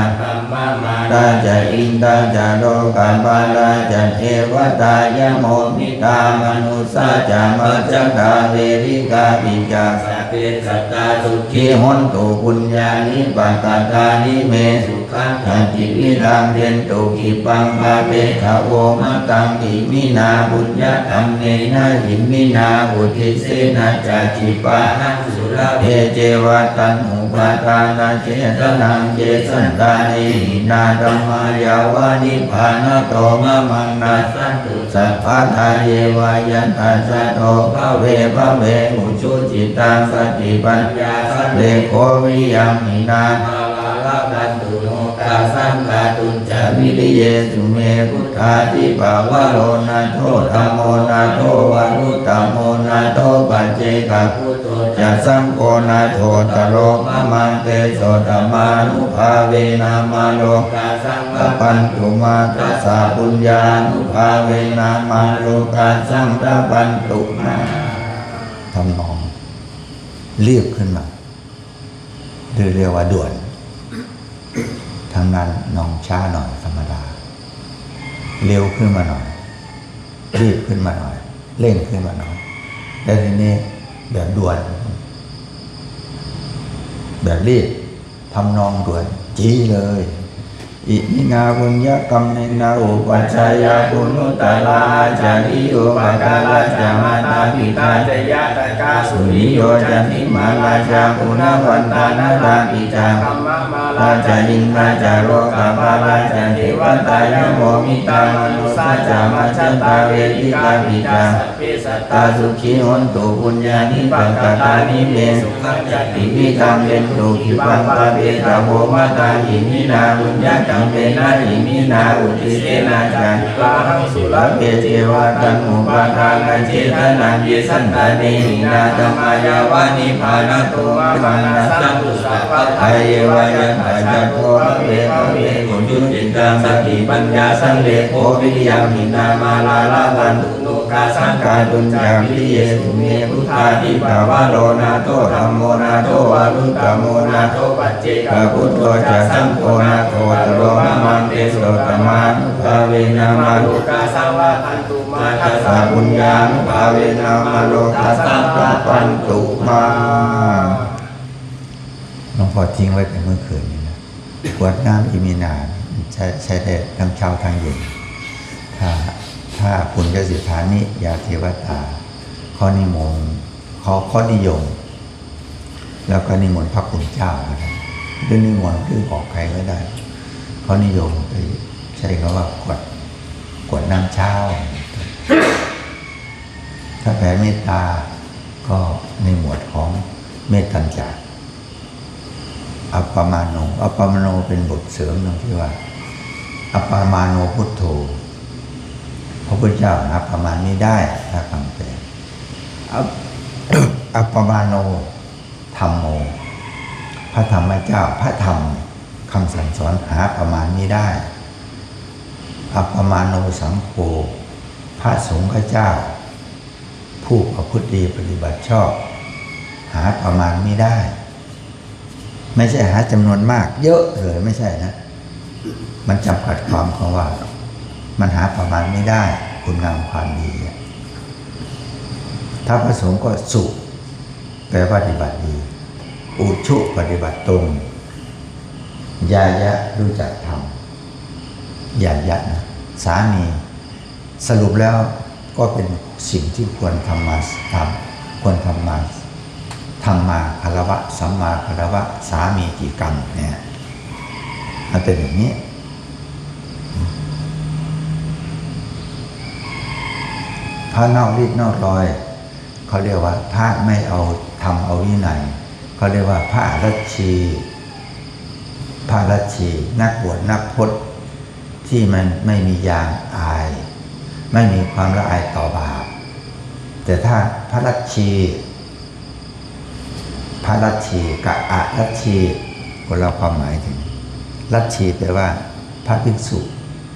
ตาจะอินตาจะโลกาปาราจะเทวตายะโมมิตามนุสสะจะมัจจตาเวริกาปิจาสัพเพสัตตาสุขีหนตุปุญญานิปกตานิเมสุขังทันติวิรังเทนตุขิปังภาเปขโวมะตังอิมินาปุญญกรรมเนนะอิมินาอุทิเสนะจะจิปาหังสุรเพเจวะตันหุปาทานาเจตนังเจสันตานินาธัมมายาวานิพานโตมะมังนาสันตุสัพพะทาเยวายันตัสสะโตภเวภเวอุชุจิตังสติปัญญาสันเลโควิยังหินาภาวะละพันตุโน ตาสังฆาตุจามิ วิริเยสุเมพุทธาทิภาวะโลนาโทธัมโมนาโทวารุตตโมนาโทปัจเจกพุทโธจะสังโฆนาโทตโรมะมังเตโสตมานุภาเวนามาโล กาสัง ตปันตุมาตัสสะปุญญานุภาเวนามาโลกาสังตปันตุมาทำนองรีบขึ้นมาเรียกว่าด่วนทางนั้นนองช้าหน่อยธรรมดาเร็วขึ้นมาหน่อยรีบขึ้นมาหน่อยเร่งขึ้นมาหน่อยแล้วทีนี้แบบด่วนแบบรีบทำนองด่วนจี้เลยอิมินาบุญญกรรมเนนาอุปัชฌายาปุณุตลาจาริโยปะกาลจามาตาปิตา จยะตะกาสุ สุ นิ นิ โย โย จั จั น น ทิ ทิ มา มา ลา ลา จา จา ปุ ปุ ณ ณ วั วัน น ตา ตา นา นา รา รา ปิ ปิ จา จา คัมมะมาลา ราชาอินราจาโรกาปาราจาเทวตายโมมิตามนุสาจามาชตาเวทิกาปิจา สัพเพสัต ตา ตา สุขีหนตุปุญญานิปังกตานิเมสุขังจัตติวิตังเวนตุขิปังปะเวตาโวมาตาอิมินาบุญญากัมเปนะอิมินาอุติเสนาจา ลาหังสุ สุ ร รเกเจวะตันอุปาทานันเจตนาเยสันตาเนหินาธรรมายาวานิพานะโตมะมานะสัมพุสัพพะไทยวายันอาจัตโตภเวภเวกุจุจิตังสติปัญญาสังเลโภวิริยังหินามาลาลาวันตุโนกาสังกาตุญญาวิเยสุเมพุทธาทิภาวะโลนาโตธัมโมนาโตวารุตตโมนาโตปัจเจกพุทโธจะสังโฆนาโตตโรมะมังเตโสตมานุภาเวนามาโล กาสังวาทันตุมา ทั ทั ส ส สะ สะ ปุญญานุภาเวนะมาโลกัสสะปะปันตุมาหลวงพ่อทิ้งไว้แต่เมื่อคืนนี้นะขวดน้ำอิมินาใช้ได้ทั้งเช้าทั้งเย็นถ้าปุญญสิทธานิยาเทวตาข้อนิมนต์ข้อนิยมแล้วก็นิมนต์พระคุณเจ้านะครับหรือนิมนต์คือออกใครก็ได้ข้อนิยมไปใช้คำว่ากวดน้ำเช้า ถ้าแผ่เมตตาก็ในหมวดของเมตตัญจาอัปปมาโนอัปปมาโนเป็นบทเสริมตรงที่ว่าอัปปมาโนพุทโธพระพุทธเจ้าหาประมาณนี้ได้ถ้าคำแปลอัปปมาโนธัมโมพระธรรมเจ้าพระธรรมคำสั่งสอนหาประมาณนี้ได้อัปปมาโนสังโฆพระสงฆ์เจ้าผู้ประพฤติดีปฏิบัติชอบหาประมาณไม่ได้ไม่ใช่หาจำนวนมากเยอะเลยไม่ใช่นะมันจำกัดความของว่ามันหาประมาณไม่ได้คุณงามความดีถ้าพระสงฆ์ก็สุแปลว่าปฏิบัติดีอุชุปฏิบัติตรงยายะรู้จักทำยายะนะสามีสรุปแล้วก็เป็นสิ่งที่ควรทำมาควรทำมาคารวะสัมมาคารวะสามีกี่กรรมเนี่ยมันเป็นอย่างนี้พระนอกรีดนอกรอยเขาเรียกว่าพระไม่เอาทำเอาวินัยเขาเรียกว่าพระรัชชีนักบวชนักพจน์ที่มันไม่มียางอายไม่มีความละอายต่อบาปแต่ถ้าพระรัชชีกับอรัชชีคนละความหมายถึงรัชชีแปลว่าพระภิกษุ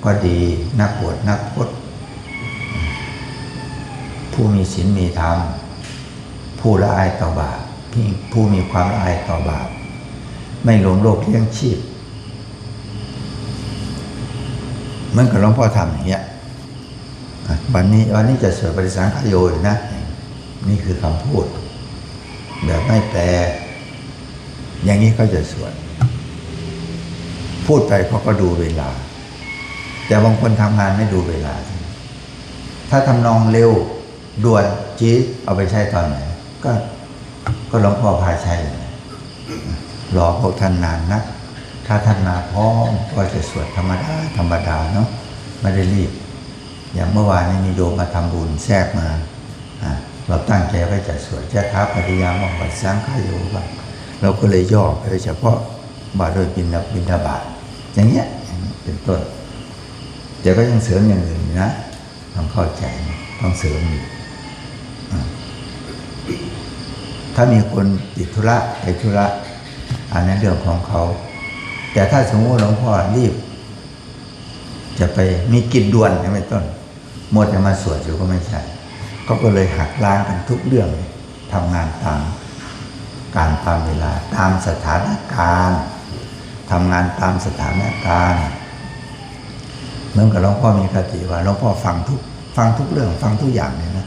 ก็ดีนักบวชนักพจน์ผู้มีศีลมีธรรมผู้ละอายต่อบาปผู้มีความละอายต่อบาปไม่หลงโลกเลี้ยงชีพเหมือนกับหลวงพ่อทำอย่างเงี้ยวันนี้จะสวดปฏิสังขโยนะนี่คือคำพูดแบบไม่แปลอย่างนี้เขาจะสวดพูดไปเขาก็ดูเวลาแต่บางคนทำงานไม่ดูเวลาถ้าทำนองเร็วด่วนจี๊ดเอาไปใช้ตอนไหนก็หลวงพ่อพาใช้รอพวกท่านนานนะถ้าท่านมาพร้อมก็จะสวดธรรมดาเนาะไม่ได้รีบอย่างเมื่อวานนี้มีโยมมาทำบุญแทรกมาเราตั้งใจไว้จะสวดเจ้าท้าปฏิญาณว่าสังขโยบ้างเราก็เลยย่อไปเฉพาะบาทโดยบิณฑบาต อย่างเงี้ยเป็นต้นเดี๋ยวก็ยังเสริมอย่างอื่นนะต้องเข้าใจต้องเสริมอยู่ถ้ามีคนติดธุระไปธุระอันนั้นเรื่องของเขาแต่ถ้าสมมติหลวงพ่อรีบจะไปมีกิจด่วนไม่ต้นหมดจะมาสวดอยู่ก็ไม่ใช่ก็เลยหักล้างกันทุกเรื่องทำงานตามการตามเวลาตามสถานการณ์ทำงานตามสถานการณ์เหมือนกับหลวงพ่อมีคติว่าหลวงพ่อฟังทุกเรื่องฟังทุกอย่างเลยนะ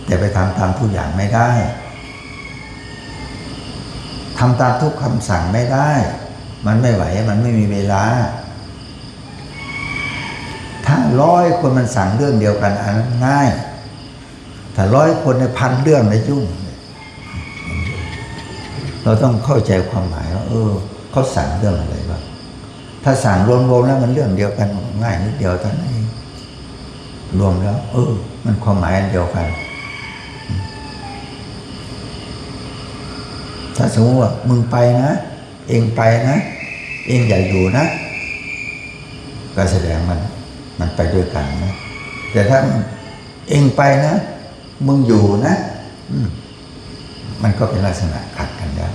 แต่ไปทำตามทุกอย่างไม่ได้ทำตามทุกคำสั่งไม่ได้มันไม่ไหวมันไม่มีเวลาถ้า100 คนมันสั่งเรื่องเดียวกันอันนั้นง่ายถ้า100 คนใน1,000 เรื่องในยุ่งเราต้องเข้าใจความหมายว่าเขาสั่งเรื่องอะไรบ้างถ้าสั่งรวมๆแล้วมันเรื่องเดียวกันง่ายนิดเดียวเท่านั้นเองรวมแล้วมันความหมายอันเดียวกันถ้าสมมติว่ามึงไปนะเองไปนะเองอย่าอยู่นะก็แสดงมันไปด้วยกันนะแต่ถ้าเองไปนะมึงอยู่นะมันก็เป็นลักษณะขัดกันแล้ว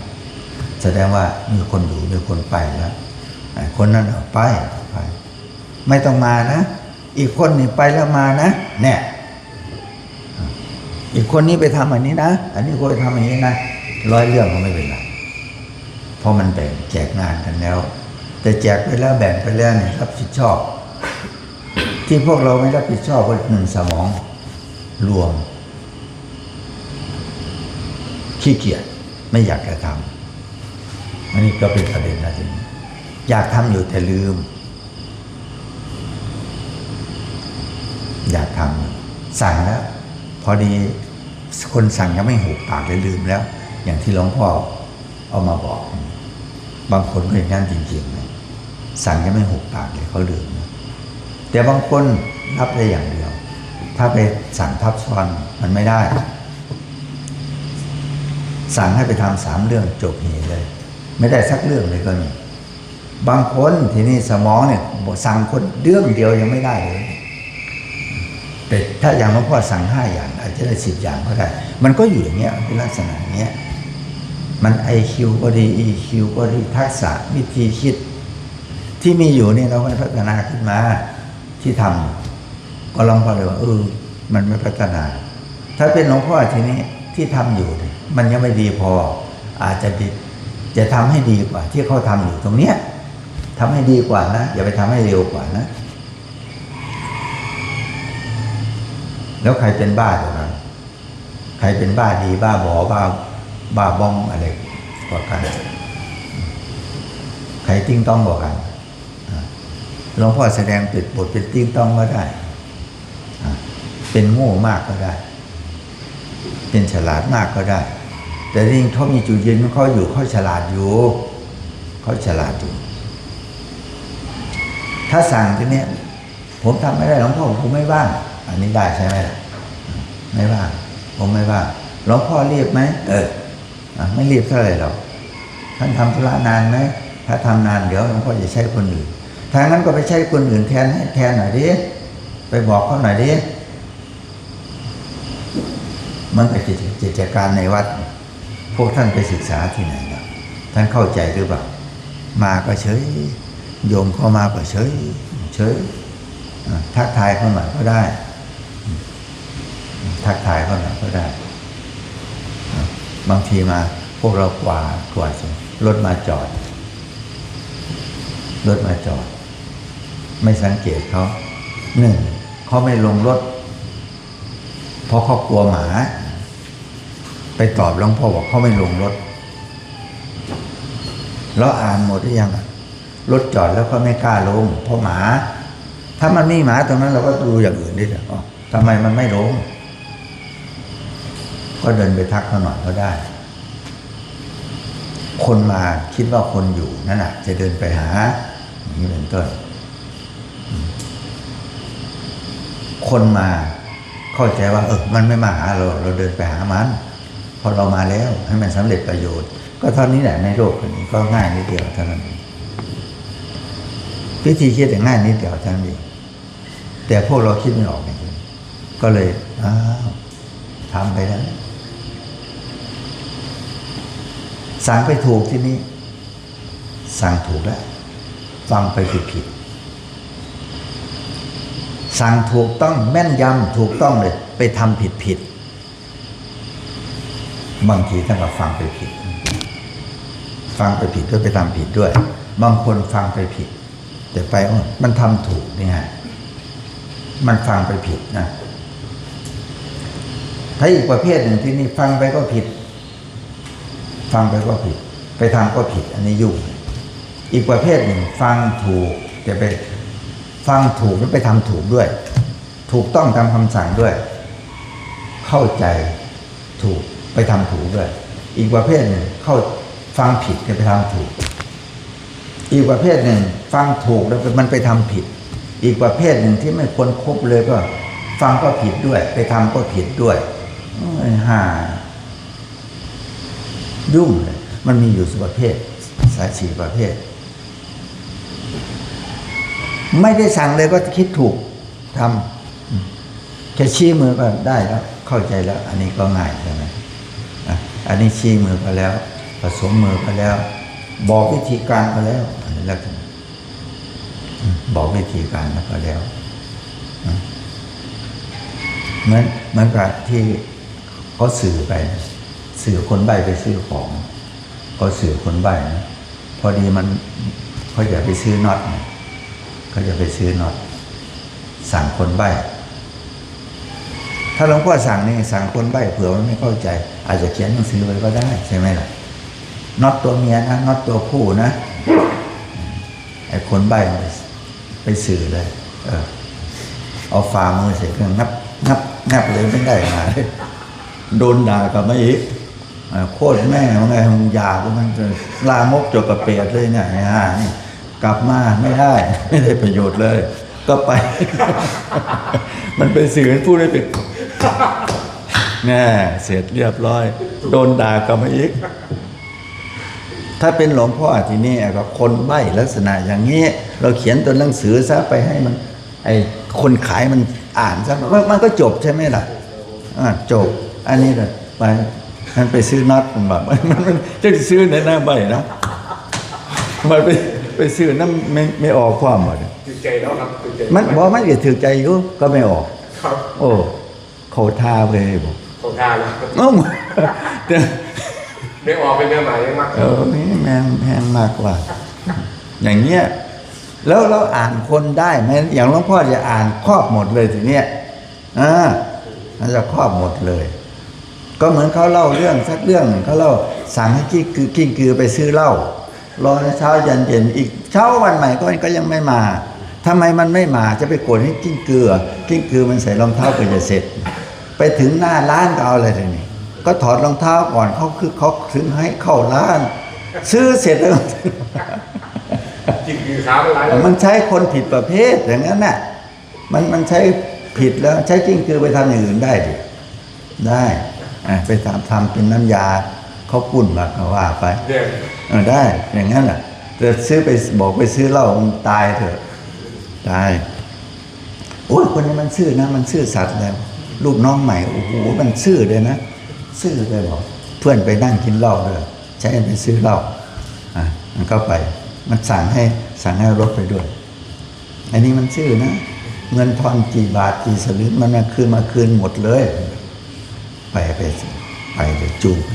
แสดงว่ามีคนอยู่มีคนไปแล้วคนนั้นไปไม่ต้องมานะอีกคนนี่ไปแล้วมานะเนี่ยอีกคนนี้ไปทำอันนี้นะอันนี้คนไปทำอันนี้นะ100 เรื่องก็ไม่เป็นไรเพราะมันแบ่งแจกงานกันแล้วแต่แจกไปแล้วแบ่งไปแล้วเนี่ยรับผิดชอบที่พวกเราไม่รับผิดชอบเพราะสมองรวมขี้เกียจไม่อยากจะทำอันนี้ก็เป็นประเด็นนะทีนี้อยากทำอยู่แต่ลืมอยากทำสั่งแล้วพอดีคนสั่งยังไม่หูปากเลยลืมแล้วอย่างที่หลวงพ่อเอามาบอกบางคนก็อย่างนั้นจริงๆนะสั่งยังไม่หูปากเลยเขาลืมแต่บางคนรับได้อย่างเดียวถ้าไปสั่งทับซ้อนมันไม่ได้สั่งให้ไปทำ3 เรื่องจบเหตุเลยไม่ได้สักเรื่องเลยก็มีบางคนทีนี้สมองเนี่ยสั่งคนเรื่องเดียวยังไม่ได้เลยแต่ถ้าอย่างหลวงพ่อสั่ง5 อย่างอาจจะได้10 อย่างก็ได้มันก็อยู่อย่างเงี้ยเป็นลักษณะอย่างเงี้ยมัน IQ ก็ดี EQ ก็ดีทักษะวิธีคิดที่มีอยู่เนี่ยเราไม่พัฒนาขึ้นมาที่ทำก็ลองพอเลยว่ามันไม่พัฒนาถ้าเป็นหลวงพ่อทีนี้ที่ทำอยู่มันยังไม่ดีพออาจจะทำให้ดีกว่าที่เขาทำอยู่ตรงเนี้ยทำให้ดีกว่านะอย่าไปทำให้เร็วกว่านะแล้วใครเป็นบ้าตัวนั้นใครเป็นบ้าดีบ้าบอบ้าบ้องอะไรกว่ากันใครติ้งต้องกว่ากันหลวงพ่อแสดงปิดบทเป็นติ้งต้องก็ได้เป็นโง่มากก็ได้เป็นฉลาดมากก็ได้แต่จริงเขามีจุดยืนของเขาอยู่เขาฉลาดอยู่ถ้าสั่งทีเนี้ยผมทำไม่ได้หลวงพ่อผมไม่ว่างอันนี้ได้ใช่ไหมไม่ว่างผมไม่ว่างหลวงพ่อรีบไหมไม่รีบเท่าไหร่หรอกท่านทำธุระนานไหมถ้าทำนานเดี๋ยวหลวงพ่อจะใช้คนอื่นถ้างั้นก็ไปใช้คนอื่นแทนหน่อยดิไปบอกเขาหน่อยดิมันเป็นกิจการในวัดพวกท่านไปศึกษาที่ไหนนะท่านเข้าใจหรือเปล่ามาก็เฉยโยมเข้ามาก็เฉยทักทายเขาหน่อยก็ได้ทักทายเขาหน่อยก็ได้บางทีมาพวกเรากวาดรถมาจอดไม่สังเกตเขาเขาไม่ลงรถเพราะเขากลัวหมาไปตอบหลวงพ่อบอกเขาไม่ลงรถแล้วอ่านหมดหรือยังรถจอดแล้วก็ไม่กล้าลงเพราะหมาถ้ามันไม่หมาตรงนั้นเราก็ดูอย่างอื่นดิทำไมมันไม่ลงก็เดินไปทักเขาหน่อยก็ได้คนมาคิดว่าคนอยู่นั่นแหละจะเดินไปหาอย่างนี้เป็นต้นคนมาเข้าใจว่ามันไม่มาหาเราเดินไปหามันพอเรามาแล้วให้มันสำเร็จประโยชน์ก็เท่านี้แหละในโลกนี้ก็ง่ายนิดเดียวเท่านั้น วิธีคิดอย่างง่ายนิดเดียวทั้งนี้แต่พวกเราคิดไม่ออกอย่างนี้ก็เลยทำไปแล้วสั่งไปถูกที่นี้สั่งถูกแล้วฟังไปผิดสั่งถูกต้องแม่นยำถูกต้องเลยไปทำผิดบางทีท่านก็ฟังไปผิดด้วยไปทำผิดด้วยบางคนฟังไปผิดแต่ไปมันทำถูกนี่ไงมันฟังไปผิดนะถ้าอีกประเภทหนึ่งที่นี่ฟังไปก็ผิดไปทำก็ผิดอันนี้ยุ่งอีกประเภทหนึ่งฟังถูกแต่ไปฟังถูกแล้วไปทำถูกด้วยถูกต้องตามคำสั่งด้วยเข้าใจถูกไปทำถูกด้วยอีกประเภทหนึ่งฟังผิดไปทำถูกอีกประเภทหนึ่งฟังถูกแล้วมันไปทำผิดอีกประเภทหนึ่งที่ไม่ควรครบเลยก็ฟังก็ผิดด้วยไปทำก็ผิดด้วยยุ่งเลยมันมีอยู่4ประเภท4ประเภทไม่ได้สั่งเลยก็คิดถูกทำแค่ชี้มือก็ได้แล้วเข้าใจแล้วอันนี้ก็ง่ายใช่ไหมอันนี้ชี้มือก็แล้วผสมมือก็แล้วบอกวิธีการก็แล้วอันนี้แล้วบอกวิธีการแล้วก็แล้วเหมือนกับที่เขาสื่อไปสื่อคนใบ้ไปซื้อของเขาสื่อคนใบ้นะพอดีเขาอยากไปซื้อน็อตเขาจะไปซื้อน็อตสั่งคนใบ้ถ้าหลวงพ่อสั่งนี่สั่งคนใบ้เผื่อมันไม่เข้าใจอาจจะเขียนหนังสือไว้ก็ได้ใช่ไหมล่ะน็อตตัวเมียนะน็อตตัวผู้นะไอ้คนใบ้ไปสื่อเลยเอาฝ่ามือใส่เครื่องงับเลยไม่ได้มาโดนด่ากับไม่อีกโคตรแม่ว่าไงมึงยาก็มันจะลามกจกกระเปียดเลยเนี่ยนี่กลับมาไม่ได้ประโยชน์เลยก็ไป มันไปสื่อพูดได้เป็นแน่เสร็จเรียบร้อยโดนด่ากับไม่อีกถ้าเป็นหลวงพ่อทีนี้ก็คนใบ้ลักษณะอย่างนี้เราเขียนตัวหนังสือซะไปให้มันไอ้คนขายมันอ่านซะมันก็จบใช่ไหมล่ะจบอันนี้เลยไปมันไปซื้อน็อตมันแบบมันจะซื้อในหน้าใบนะมันไปซื้อน้ำไม่ออกความหมดถือใจแล้วครับมันบอกมันจะถือใจอยู่ก็ไม่ออกครับโอ้เขาท่าเลยบอกเขาท่าแล้วแต่ไม่ออกเป็นเนื้อหมายมากนี่แพงมากกว่าอย่างเงี้ยแล้วเราอ่านคนได้ไหมอย่างหลวงพ่อจะอ่านครอบหมดเลยทีเนี้ยมันจะครอบหมดเลยก็เหมือนเขาเล่าเรื่องสักเรื่องเขาเล่าสั่งให้กิ้งกือไปซื้อเหล้ารอเช้ายันเย็นอีกเช้าวันใหม่ก็ยังไม่มาทำไมมันไม่มาจะไปโกรธให้กิ้งกือมันใส่รองเท้าก็จะเสร็จไปถึงหน้าร้านก็เอาอะไรทีนี้ก็ถอดรองเท้าก่อนเขาถึงให้เข้าร้านซื้อเสร็จแล้วกิ้งกือขาอะไรมันใช้คนผิดประเภทอย่างนั้นน่ะมันใช้ผิดแล้วใช้กิ้งกือไปทำอย่างอื่นได้ดิได้ไปทำเป็นน้ำยาเขาปุ่นมาก็ว่าไปได้อย่างนั้นแหละแต่ซื้อไปบอกไปซื้อเหล้ามันตายเถอะตายโอ้ยคนนี้มันซื่อนะมันซื่อสัตย์แล้วลูกน้องใหม่โอ้โหมันซื่อเลยนะซื่อเลยบอกเพื่อนไปนั่งกินเหล้าเลยใช้ไปซื้อเหล้ามันก็ไปมันสั่งให้รถไปด้วยอันนี้มันซื่อนะเงินทอนกี่บาทกี่สลึงมันมาคืนหมดเลยไปเลยจูงไป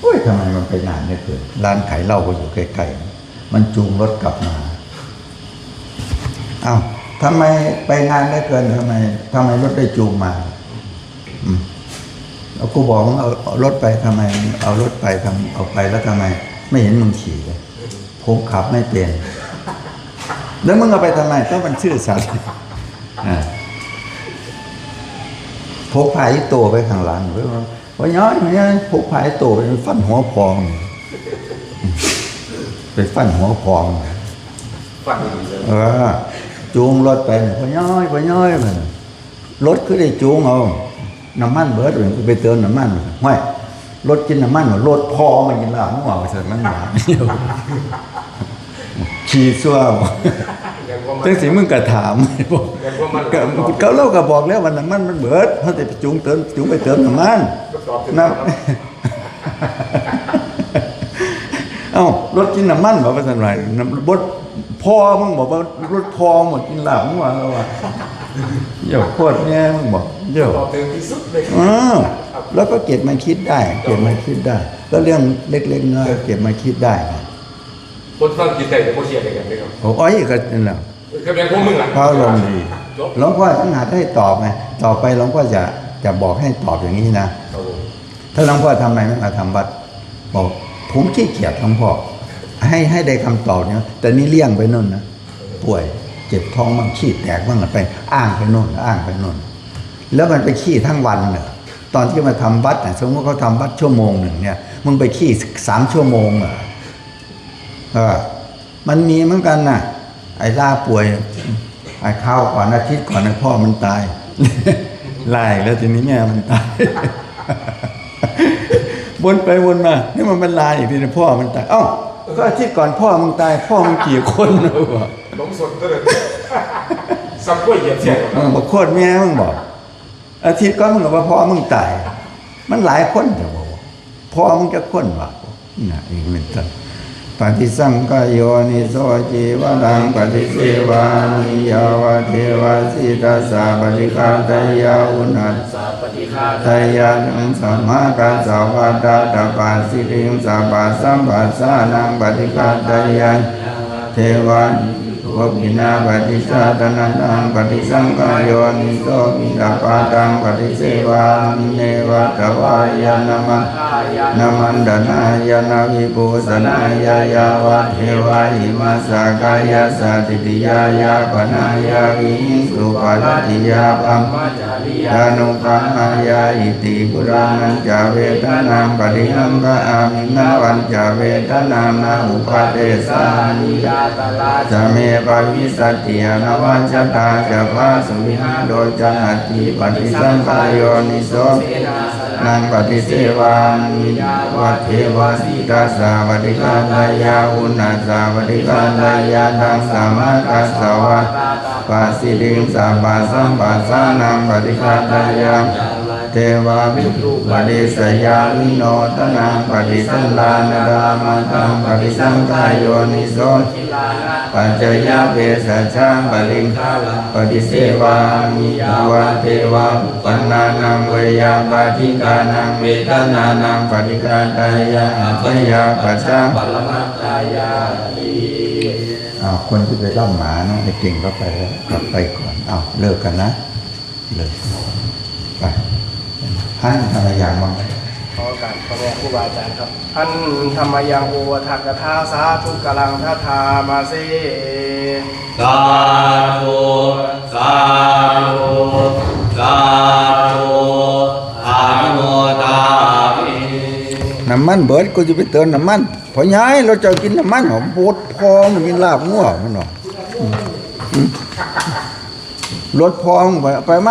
โอ้ยทำไมมันไปนานเนี่ยเกินร้านขายเหล้าก็อยู่ใกล้ๆมันจูงรถกลับมาอ้าวทำไมไปงานได้เกินทำไมรถได้จูงมาเอากูบอกมึงเอารถไปทำไมเอารถไปเอาไปแล้วทำไมไม่เห็นมึงขี่เลยผมขับไม่เป็นแล้วมึงเอาไปทำไมก็มันชื่อสัตว์พกพายโตไปข้างหลังว่าย้อยพกพายโตไปฟันหัวพองไปฟันหัวพองฟันจูงรถไปว่าย้อยมันรถคือได้จูงเอาน้ำมันเบิดไปเติมน้ำมันห้อยรถกินน้ำมันรถพอมันกินเหล้าหัวไปเสร็จมันหวานขี่ซัว จังสิมึงก็ถามบอกก็เล่าก็บอกแล้วว่าน้ำมันเบิดเขาจะไปจูงไปเติมน้ำมันน้ำเอ้ารถกินน้ำมันบอกว่าสันไรรถพอมึงบอกว่ารถพอหมดกินเหล้ามึงว่าแล้วว่าเดี๋ยวโคตรแง่มึงบอกเดี๋ยวแล้วก็เก็บมาคิดได้ก็เรื่องเล็กๆน้อยๆเก็บมาคิดได้คนฟังกินได้แต่โคเชียร์กันไหมครับโอ้ยก็นั่นแหละคือเป็นพวกมึงอ่ะเขาลงดีหลวงพ่อต้องหาให้ตอบไงต่อไปหลวงพ่อจะบอกให้ตอบอย่างนี้นะถ้าหลวงพ่อทำไมไม่มาทำวัดบอกผมขี้เกียจหลวงพ่อให้ได้คำตอบเนี่ยแต่นี่เลี่ยงไปนู่นนะป่วยเจ็บท้องบ้างขี้แตกบ้างไปอ้างไปนู่นแล้วมันไปขี้ทั้งวันเนี่ยตอนที่มาทำวัดสมมติเขาทำวัดชั่วโมงหนึ่งเนี่ยมึงไปขี้3 ชั่วโมงมันมีเหมือนกันน่ะไอ้ล่าป่วยไอ้ข้าวก่อนอาทิตย์ก่อนไอ้พ่อมันตายไล่แล้วทีนี้แม่มันตายวนไปวนมานี่มันเป็นลายอีกทีนะพ่อมันตายเอ้าก็อาทิตย์ก่อนพ่อมึงตายพ่อมึงกี่คนวะหลงสดก็เลยสับกล้วยเหยียบเสียงบอกโคตรแม่มึงบอกอาทิตย์ก่อนมึงบอกว่าพ่อมึงตายมันหลายคนจะบอกพ่อมึงจะคนวะน่ะอีกเหมือนกันปฏิสังกโยนิโสจีวรังปฏิเสวานิยาวเทวาสิตาสาปฏิฆาตยาอุนัสสะปฏิฆาตยานังสัมมากัสสาวะดาตปาสิริงสัพพะสัมปัสสานังปฏิฆาตยาเทวานิวินาปฏิชาตนังปฏิสังกโยนิโสมิตาปาตังปฏิเสวานิเนวะตวายานามันดานายานาวิปุสนายายาวะเทวาหิมาสากายาสัติติยายาปนายาวิสุปาติยาปัมยานุปัมายาอิติปุรานัญจเวทนาปฏิหังกะอามินาวันจเวทนานาอุปาเทสานิยาตลาจะเมปวิสัตติอนวัจตาจะพาสุวิหาโดยจันติปฏิสังขายโยนิโสนังปฏิเสวานิวัฏเทวาสิตาสาปฏิฆาตายาอุณาสาปฏิฆาตายาทังสามากัสสวะปัสสิริงสัพพะสัมปัสสานังปฏิฆาตายาเทวาวิทุปฏิสยาวิโนตนังปฏิสันลานรามตังปฏิสังขายโยนิโสปัจจยเวสัชฌาปริงปฏิเสวามิวะเทวาปันนานังเวยาปฏิกานังเวทนานังปฏิกาตายาปยาปัจจังปรมัตตายาคนที่ไปล่ำหมาเนาะไอ้เก่งก็ไปแล้วกลับไปก่อนเลิกกันนะเลิกไปท่านทำอะไรอย่างบ้างขอการขอแม่ครูบาอาจารย์ครับอันธรรมยังโอทักกถาสาธุกลังทัธามาเสสาธุสาธุสาธุอานุโมทามิน้ำมันเบิดกูจะไปเติมน้ำมันพอย้ายเราจะกินน้ำมันหอมปวดพองมันกินลาบงัวมันหรอรถพองไปมา